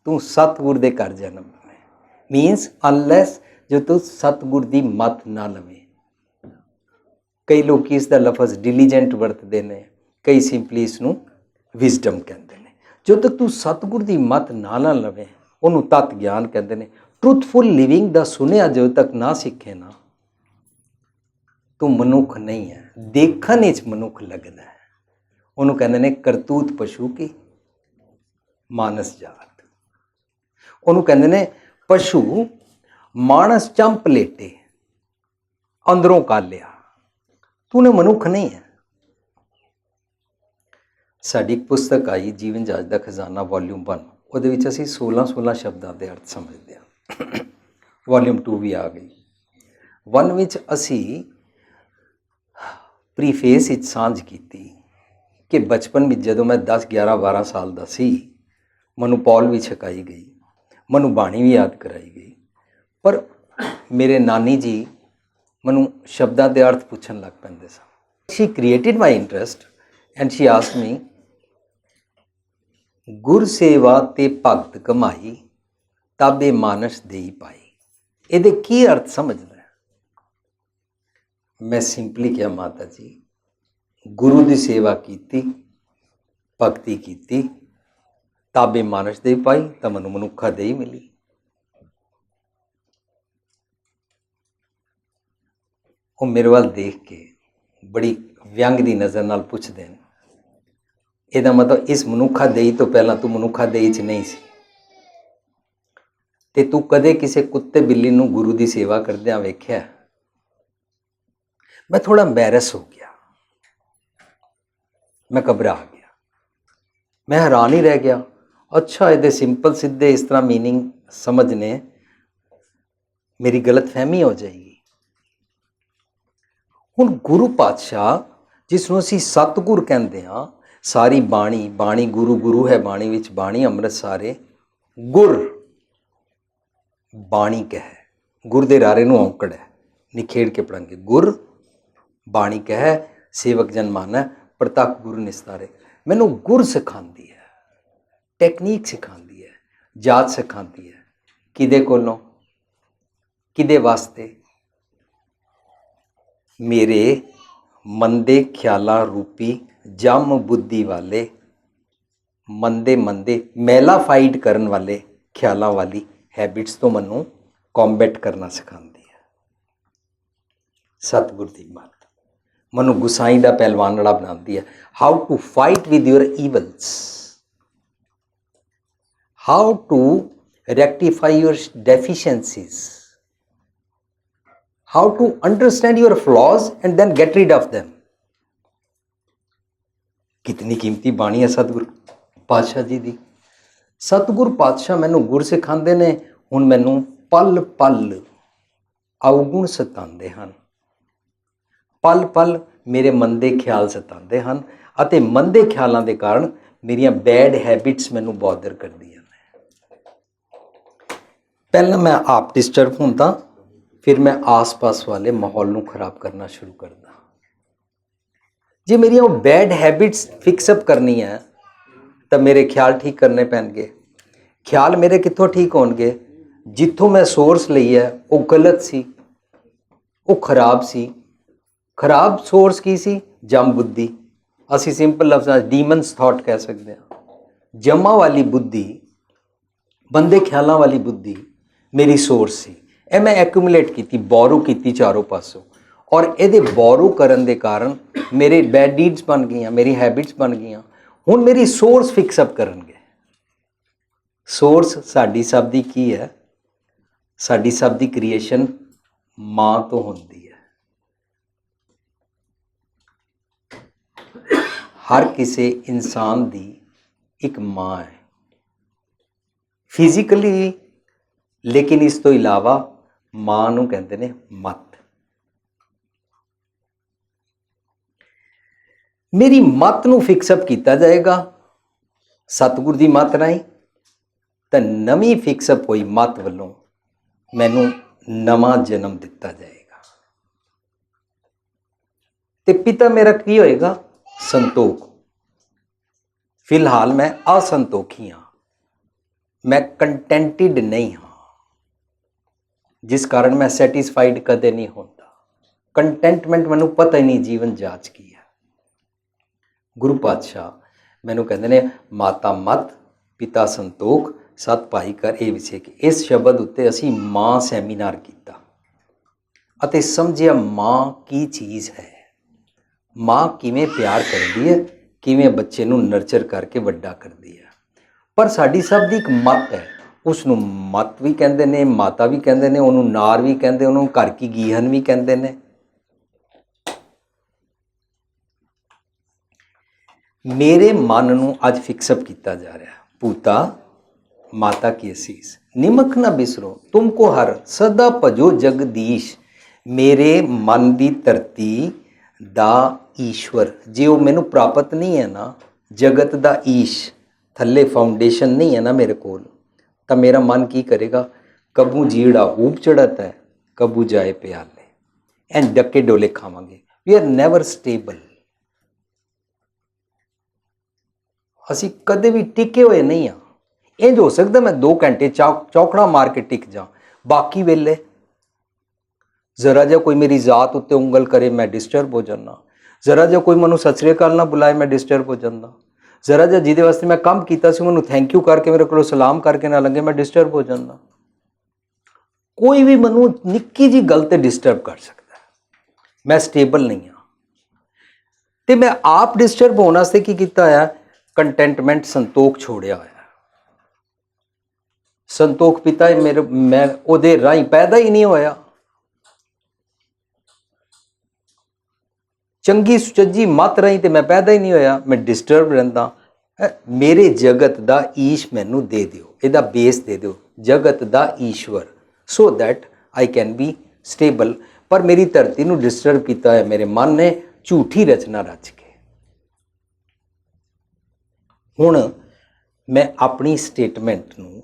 ਤੂੰ ਸਤਿਗੁਰ ਦੇ ਘਰ ਜਨਮ ਲਵੇਂ। ਮੀਨਸ ਅਨਲੈਸ ਜੋ ਤੂੰ ਸਤਿਗੁਰ ਦੀ ਮੱਤ ਨਾ ਲਵੇਂ। ਕਈ ਲੋਕ ਇਸ ਦਾ ਲਫ਼ਜ਼ ਡਿਲੀਜੈਂਟ ਵਰਤਦੇ ਨੇ, ਕਈ ਸਿੰਪਲੀ ਇਸ ਨੂੰ ਵਿਜ਼ਡਮ ਕਹਿੰਦੇ ਨੇ। ਜਦੋਂ ਤੱਕ ਤੂੰ ਸਤਿਗੁਰ ਦੀ ਮੱਤ ਨਾ ਲਵੇਂ, ਉਹਨੂੰ ਤਤ ਗਿਆਨ ਕਹਿੰਦੇ ਨੇ। ਟਰੂਥਫੁਲ ਲਿਵਿੰਗ ਦਾ ਸੁਣਿਆ ਜਦੋਂ ਤੱਕ ਨਾ ਸਿੱਖੇ ਨਾ, ਤੂੰ ਮਨੁੱਖ ਨਹੀਂ ਹੈ। ਦੇਖਣ ਵਿੱਚ ਮਨੁੱਖ ਲੱਗਦਾ ਹੈ। ਉਹਨੂੰ ਕਹਿੰਦੇ ਨੇ ਕਰਤੂਤ ਪਸ਼ੂ ਕੀ ਮਾਨਸ ਜਾਤ। ਉਹਨੂੰ ਕਹਿੰਦੇ ਨੇ ਪਸ਼ੂ ਮਾਨਸ ਚੰਪ ਲੇਟੇ ਅੰਦਰੋਂ ਕਾਲਿਆ, ਤੂੰ ਮਨੁੱਖ ਨਹੀਂ ਹੈ। ਸਾਡੀ ਇੱਕ ਪੁਸਤਕ ਆਈ ਜੀਵਨ ਜਾਚ ਦਾ ਖਜ਼ਾਨਾ ਵੋਲਿਊਮ 1, ਉਹਦੇ ਵਿੱਚ ਅਸੀਂ 16 ਸ਼ਬਦਾਂ ਦੇ ਅਰਥ ਸਮਝਦੇ ਹਾਂ। ਵੋਲਿਊਮ 2 ਵੀ ਆ ਗਈ। 1 ਵਿੱਚ ਅਸੀਂ ਪ੍ਰੀਫੇਸ ਵਿੱਚ ਸਾਂਝ ਕੀਤੀ ਕਿ ਬਚਪਨ ਵਿੱਚ ਜਦੋਂ ਮੈਂ 10, 11, 12 ਸਾਲ ਦਾ ਸੀ, ਮੈਨੂੰ ਪੌਲ ਵੀ ਛਕਾਈ ਗਈ, ਮੈਨੂੰ ਬਾਣੀ ਵੀ ਯਾਦ ਕਰਾਈ ਗਈ, ਪਰ ਮੇਰੇ ਨਾਨੀ ਜੀ ਮੈਨੂੰ ਸ਼ਬਦਾਂ ਦੇ ਅਰਥ ਪੁੱਛਣ ਲੱਗ ਪੈਂਦੇ ਸਨ। She created my interest and she asked me, ਗੁਰ ਸੇਵਾ ਤੇ ਭਗਤ ਕਮਾਈ, ਤਾਬੇ ਮਾਨਸ ਦੇਈ ਪਾਈ। ਇਹਦੇ ਕੀ ਅਰਥ ਸਮਝਦਾ? ਮੈਂ ਸਿੰਪਲੀ ਕਿਹਾ, ਮਾਤਾ ਜੀ ਗੁਰੂ ਦੀ ਸੇਵਾ ਕੀਤੀ, ਭਗਤੀ ਕੀਤੀ, ਤਾਬੇ ਮਾਨਸ ਦੇਈ ਪਾਈ, ਤਾਂ ਮੈਨੂੰ ਮਨੁੱਖਾ ਦੇਈ ਮਿਲੀ। ਉਹ ਮੇਰੇ ਵੱਲ ਦੇਖ ਕੇ ਬੜੀ ਵਿਅੰਗ ਦੀ ਨਜ਼ਰ ਨਾਲ ਪੁੱਛਦੇ ਨੇ, ਇਹਦਾ ਮਤਲਬ ਇਸ ਮਨੁੱਖਾ ਦੇਈ ਤੋਂ ਪਹਿਲਾਂ ਤੂੰ ਮਨੁੱਖਾ ਦੇਈ 'ਚ ਨਹੀਂ ਸੀ, ਤੇ ਤੂੰ ਕਦੇ ਕਿਸੇ ਕੁੱਤੇ ਬਿੱਲੀ ਨੂੰ ਗੁਰੂ ਦੀ ਸੇਵਾ ਕਰਦਿਆਂ ਵੇਖਿਆ? ਮੈਂ ਥੋੜਾ ਐਮਬੈਰਸ ਹੋ ਗਿਆ, ਮੈਂ ਘਬਰਾ ਗਿਆ, ਮੈਂ ਹੈਰਾਨ ਹੀ ਰਹਿ ਗਿਆ। ਅੱਛਾ, ਇਹਦੇ ਸਿੰਪਲ ਸਿੱਧੇ ਇਸ ਤਰ੍ਹਾਂ ਮੀਨਿੰਗ ਸਮਝਨੇ ਮੇਰੀ ਗਲਤ ਫਹਿਮੀ ਹੋ ਜਾਏਗੀ। ਹੁਣ ਗੁਰੂ ਪਾਤਸ਼ਾਹ, ਜਿਸ ਨੂੰ ਅਸੀਂ ਸਤਿਗੁਰ ਕਹਿੰਦੇ ਹਾਂ, ਸਾਰੀ ਬਾਣੀ, ਬਾਣੀ ਗੁਰੂ, ਗੁਰੂ ਹੈ ਬਾਣੀ ਵਿੱਚ, ਬਾਣੀ ਅੰਮ੍ਰਿਤ ਸਾਰੇ, ਗੁਰ ਬਾਣੀ ਕਹਿ, ਗੁਰ ਦੇ ਰਾਰੇ ਨੂੰ ਔਂਕੜ ਹੈ, ਨਿਖੇੜ ਕੇ ਪੜਾਂਗੇ। ਗੁਰ ਬਾਣੀ ਕਹਿ, ਸੇਵਕ ਜਨ ਮਾਨੈ, ਪ੍ਰਤੱਖ ਗੁਰੂ ਨਿਸਤਾਰੇ। ਮੈਨੂੰ ਗੁਰ ਸਿਖਾਉਂਦੀ ਹੈ, ਟੈਕਨੀਕ ਸਿਖਾਉਂਦੀ ਹੈ, ਜਾਚ ਸਿਖਾਉਂਦੀ ਹੈ। ਕਿਹਦੇ ਕੋਲੋਂ? ਕਿਹਦੇ ਵਾਸਤੇ? ਮੇਰੇ ਮੰਦੇ ਖਿਆਲਾਂ ਰੂਪੀ ਜੰਮ ਬੁੱਧੀ ਵਾਲੇ, ਮੰਦੇ ਮੈਲਾ ਫਾਈਟ ਕਰਨ ਵਾਲੇ ਖਿਆਲਾਂ ਵਾਲੀ ਹੈਬਿਟਸ ਤੋਂ ਮੈਨੂੰ ਕੰਬੈਟ ਕਰਨਾ ਸਿਖਾਉਂਦੀ ਹੈ ਸਤਿਗੁਰ ਦੀ ਮੱਤ। ਮੈਨੂੰ ਗੁਸਾਈ ਦਾ ਪਹਿਲਵਾਨੜਾ ਬਣਾਉਂਦੀ ਹੈ। How to fight with your evils, how to rectify your deficiencies, how to understand your flaws and then get rid of them। कितनी कीमती बाणी है सतगुरु पातशाह जी दी। सतगुरु पातशाह मैनू गुर सिखाते ने। हुण मैनू पल पल अवगुण सताते हैं, पल पल मेरे मंदे ख्याल सताते हैं, अते मंदे ख्यालों के कारण मेरिया बैड हैबिट्स मैनू बॉदर करदियां ने। पहला मैं आप डिस्टर्ब होंदा, फिर मैं आस पास वाले माहौल को खराब करना शुरू करदा। जे मेरी वो बैड हैबिट्स फिक्सअप करनी है तो मेरे ख्याल ठीक करने पैणगे। ख्याल मेरे कित्थों ठीक होणगे? जिथों मैं सोर्स लई है वो गलत सी, वो खराब सी। खराब सोर्स की सी? जम बुद्धि। असी सिंपल लफ्ज़ डीमनस थॉट कह सकते हैं। जमा वाली बुद्धि, बंदे ख्यालों वाली बुद्धि मेरी सोर्स सी। ਇਹ मैं एक्यूमुलेट की, बोरो की चारों पासों, और ये बोरो करन दे कारण मेरे बैड डीड्स बन गई, मेरी हैबिट्स बन गई। हुण मेरी सोर्स फिक्सअप करनगे। सोर्स साडी सब दी की है? साडी सब दी क्रिएशन मां तो होंदी है। हर किसी इंसान दी एक मां है फिजिकली, लेकिन इस तो इलावा मां नूं कहते ने मत। मेरी मत नूं फिक्सअप किया जाएगा सतगुर दी मत राही, तो नवी फिक्सअप हुई मत वालों मैनू नवा जन्म दिता जाएगा। ते पिता मेरा की होएगा? संतोख। फिलहाल मैं असंतोखी हाँ, मैं कंटेंटेड नहीं हाँ, जिस कारण मैं सैटिस्फाइड कदे नहीं होता। कंटेंटमेंट मैनू पता ही नहीं जीवन जाच की है। ਗੁਰੂ ਪਾਤਸ਼ਾਹ ਮੈਨੂੰ ਕਹਿੰਦੇ ਨੇ ਮਾਤਾ ਮਤ ਪਿਤਾ ਸੰਤੋਖ ਸਤ ਭਾਈ ਕਰ ਇਹ ਵਿਛੇ ਕਿ ਇਸ ਸ਼ਬਦ ਉੱਤੇ ਅਸੀਂ ਮਾਂ ਸੈਮੀਨਾਰ ਕੀਤਾ ਅਤੇ ਸਮਝਿਆ ਮਾਂ ਕੀ ਚੀਜ਼ ਹੈ, ਮਾਂ ਕਿਵੇਂ ਪਿਆਰ ਕਰਦੀ ਹੈ, ਕਿਵੇਂ ਬੱਚੇ ਨੂੰ ਨਰਚਰ ਕਰਕੇ ਵੱਡਾ ਕਰਦੀ ਹੈ। ਪਰ ਸਾਡੀ ਸਭ ਦੀ ਇੱਕ ਮੱਤ ਹੈ, ਉਸ ਨੂੰ ਮੱਤ ਵੀ ਕਹਿੰਦੇ ਨੇ, ਮਾਤਾ ਵੀ ਕਹਿੰਦੇ ਨੇ, ਉਹਨੂੰ ਨਾਰ ਵੀ ਕਹਿੰਦੇ, ਉਹਨੂੰ ਘਰ ਕੀ ਗੀਹਨ ਵੀ ਕਹਿੰਦੇ ਨੇ। ਮੇਰੇ ਮਨ ਨੂੰ ਅੱਜ ਫਿਕਸਅਪ ਕੀਤਾ ਜਾ ਰਿਹਾ, ਪੂਤਾ ਮਾਤਾ ਕੀ ਅਸੀਸ ਨਿਮਕ ਨਾ ਬਿਸਰੋ ਤੁਮਕੋ ਹਰ ਸਦਾ ਭਜੋ ਜਗਦੀਸ਼। ਮੇਰੇ ਮਨ ਦੀ ਧਰਤੀ ਦਾ ਈਸ਼ਵਰ ਜੇ ਉਹ ਮੈਨੂੰ ਪ੍ਰਾਪਤ ਨਹੀਂ ਹੈ ਨਾ, ਜਗਤ ਦਾ ਈਸ਼ ਥੱਲੇ ਫਾਊਂਡੇਸ਼ਨ ਨਹੀਂ ਹੈ ਨਾ ਮੇਰੇ ਕੋਲ, ਤਾਂ ਮੇਰਾ ਮਨ ਕੀ ਕਰੇਗਾ, ਕਬੂ ਜੀੜਾ ਊਪ ਚੜ੍ਹਤ ਹੈ ਕਬੂ ਜਾਏ ਪਿਆਲੇ, ਐਂ ਡੱਕੇ ਡੋਲੇ ਖਾਵਾਂਗੇ। We are never stable. ਅਸੀਂ ਕਦੇ ਵੀ ਟਿਕੇ ਹੋਏ ਨਹੀਂ ਹਾਂ। ਇੰਝ ਹੋ ਸਕਦਾ ਮੈਂ 2 ਘੰਟੇ ਚੌਕੜਾ ਮਾਰ ਕੇ ਟਿਕ ਜਾ, ਬਾਕੀ ਵੇਲੇ ਜ਼ਰਾ ਜਿਹਾ ਕੋਈ ਮੇਰੀ ਜ਼ਾਤ ਉੱਤੇ ਉਂਗਲ ਕਰੇ ਮੈਂ ਡਿਸਟਰਬ ਹੋ ਜਾਂਦਾ, ਜ਼ਰਾ ਜਿਹਾ ਕੋਈ ਮੈਨੂੰ ਸਤਿ ਸ੍ਰੀ ਅਕਾਲ ਨਾ ਬੁਲਾਏ ਮੈਂ ਡਿਸਟਰਬ ਹੋ ਜਾਂਦਾ, ਜ਼ਰਾ ਜਿਹਾ ਜਿਹਦੇ ਵਾਸਤੇ ਮੈਂ ਕੰਮ ਕੀਤਾ ਸੀ ਮੈਨੂੰ ਥੈਂਕ ਯੂ ਕਰਕੇ ਮੇਰੇ ਕੋਲੋਂ ਸਲਾਮ ਕਰਕੇ ਨਾ ਲੰਘੇ ਮੈਂ ਡਿਸਟਰਬ ਹੋ ਜਾਂਦਾ। ਕੋਈ ਵੀ ਮੈਨੂੰ ਨਿੱਕੀ ਜਿਹੀ ਗੱਲ ਤੇ ਡਿਸਟਰਬ ਕਰ ਸਕਦਾ। ਮੈਂ ਸਟੇਬਲ ਨਹੀਂ ਹਾਂ। ਤੇ ਮੈਂ ਆਪ ਡਿਸਟਰਬ ਹੋਣ ਵਾਸਤੇ ਕੀ ਕੀਤਾ ਹੋਇਆ, ਕੰਟੈਂਟਮੈਂਟ ਸੰਤੋਖ ਛੋੜਿਆ ਹੋਇਆ। ਸੰਤੋਖ ਪਿਤਾ ਮੇਰੇ, ਮੈਂ ਉਹਦੇ ਰਾਹੀਂ ਪੈਦਾ ਹੀ ਨਹੀਂ ਹੋਇਆ। ਚੰਗੀ ਸੁਚੱਜੀ ਮੱਤ ਰਾਹੀਂ ਤੇ ਮੈਂ ਪੈਦਾ ਹੀ ਨਹੀਂ ਹੋਇਆ, ਮੈਂ ਡਿਸਟਰਬ ਰਹਿੰਦਾ। ਮੇਰੇ ਜਗਤ ਦਾ ਈਸ਼ ਮੈਨੂੰ ਦੇ ਦਿਓ, ਇਹਦਾ ਬੇਸ ਦੇ ਦਿਓ, ਜਗਤ ਦਾ ਈਸ਼ਵਰ, so that I can be stable. ਪਰ ਮੇਰੀ ਧਰਤੀ ਨੂੰ ਡਿਸਟਰਬ ਕੀਤਾ ਹੋਇਆ ਮੇਰੇ ਮਨ ਨੇ ਝੂਠੀ ਰਚਨਾ ਰਚ ਕੇ। ਹੁਣ ਮੈਂ ਆਪਣੀ ਸਟੇਟਮੈਂਟ ਨੂੰ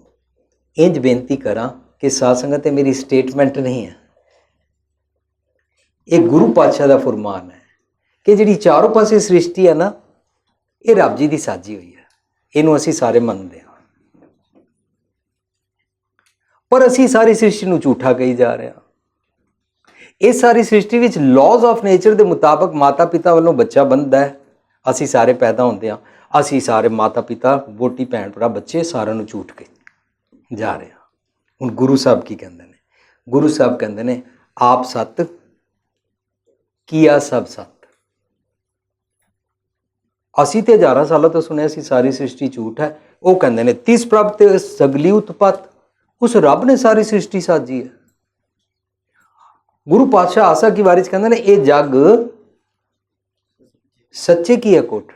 ਇੰਜ ਬੇਨਤੀ ਕਰਾਂ ਕਿ ਸਾਧ ਸੰਗਤ ਇਹ ਮੇਰੀ ਸਟੇਟਮੈਂਟ ਨਹੀਂ ਹੈ, ਇਹ ਗੁਰੂ ਪਾਤਸ਼ਾਹ ਦਾ ਫੁਰਮਾਨ ਹੈ ਕਿ ਜਿਹੜੀ ਚਾਰੋਂ ਪਾਸੇ ਸ੍ਰਿਸ਼ਟੀ ਹੈ ਨਾ, ਇਹ ਰੱਬ ਜੀ ਦੀ ਸਾਜੀ ਹੋਈ ਹੈ। ਇਹਨੂੰ ਅਸੀਂ ਸਾਰੇ ਮੰਨਦੇ ਹਾਂ, ਪਰ ਅਸੀਂ ਸਾਰੀ ਸ੍ਰਿਸ਼ਟੀ ਨੂੰ ਝੂਠਾ ਕਹੀ ਜਾ ਰਹੇ ਹਾਂ। ਇਸ ਸਾਰੀ ਸ੍ਰਿਸ਼ਟੀ ਵਿੱਚ ਲਾਜ਼ ਆਫ ਨੇਚਰ ਦੇ ਮੁਤਾਬਕ ਮਾਤਾ ਪਿਤਾ ਵੱਲੋਂ ਬੱਚਾ ਬਣਦਾ ਹੈ, ਅਸੀਂ ਸਾਰੇ ਪੈਦਾ ਹੁੰਦੇ ਹਾਂ, ਅਸੀਂ ਸਾਰੇ ਮਾਤਾ ਪਿਤਾ ਵੋਟੀ ਭੈਣ ਭਰਾ ਬੱਚੇ ਸਾਰਿਆਂ ਨੂੰ ਝੂਠ ਕੇ ਜਾ ਰਹੇ ਹਾਂ। ਹੁਣ ਗੁਰੂ ਸਾਹਿਬ ਕੀ ਕਹਿੰਦੇ ਨੇ, ਗੁਰੂ ਸਾਹਿਬ ਕਹਿੰਦੇ ਨੇ ਆਪ ਸਤ ਕੀਆ ਸਭ ਸਤ। ਅਸੀਂ ਤੇ ਹਜ਼ਾਰਾਂ ਸਾਲਾਂ ਤੋਂ ਸੁਣਿਆ ਸੀ ਸਾਰੀ ਸ੍ਰਿਸ਼ਟੀ ਝੂਠ ਹੈ, ਉਹ ਕਹਿੰਦੇ ਨੇ ਤਿਸ ਪ੍ਰਭ ਤੇ ਸਗਲੀ ਉਤਪਤ, ਉਸ ਰੱਬ ਨੇ ਸਾਰੀ ਸ੍ਰਿਸ਼ਟੀ ਸਾਜੀ ਹੈ। ਗੁਰੂ ਪਾਤਸ਼ਾਹ ਆਸਾ ਕੀ ਵਾਰੀ 'ਚ ਕਹਿੰਦੇ ਨੇ ਇਹ ਜੱਗ ਸੱਚੇ ਕੀ ਹੈ ਕੋਟ,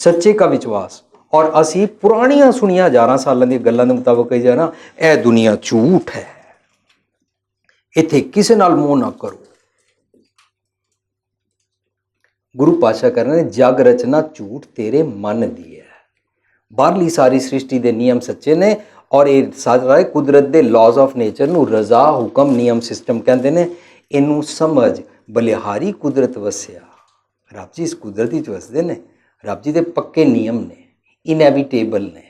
ਸੱਚੇ ਕਾ ਵਿਸ਼ਵਾਸ। ਔਰ ਅਸੀਂ ਪੁਰਾਣੀਆਂ ਸੁਣੀਆਂ ਹਜ਼ਾਰਾਂ ਸਾਲਾਂ ਦੀਆਂ ਗੱਲਾਂ ਦੇ ਮੁਤਾਬਕ ਕਹੀ ਜਾ ਨਾ, ਇਹ ਦੁਨੀਆ ਝੂਠ ਹੈ, ਇੱਥੇ ਕਿਸੇ ਨਾਲ ਮੋਹ ਨਾ ਕਰੋ। ਗੁਰੂ ਪਾਤਸ਼ਾਹ ਕਹਿੰਦੇ ਨੇ ਜਗ ਰਚਨਾ ਝੂਠ ਤੇਰੇ ਮਨ ਦੀ ਹੈ, ਬਾਹਰਲੀ ਸਾਰੀ ਸ੍ਰਿਸ਼ਟੀ ਦੇ ਨਿਯਮ ਸੱਚੇ ਨੇ। ਔਰ ਇਹ ਸਾਰਾ ਕੁਦਰਤ ਦੇ ਲਾਜ਼ ਆਫ ਨੇਚਰ ਨੂੰ ਰਜ਼ਾ ਹੁਕਮ ਨਿਯਮ ਸਿਸਟਮ ਕਹਿੰਦੇ ਨੇ। ਇਹਨੂੰ ਸਮਝ ਬਲਿਹਾਰੀ ਕੁਦਰਤ ਵਸਿਆ, ਰੱਬ ਜੀ ਇਸ ਕੁਦਰਤ ਵਿੱਚ ਵਸਦੇ ਨੇ, ਰੱਬ ਜੀ ਦੇ ਪੱਕੇ ਨਿਯਮ ਨੇ, ਇਨਐਵੀਟੇਬਲ ਨੇ,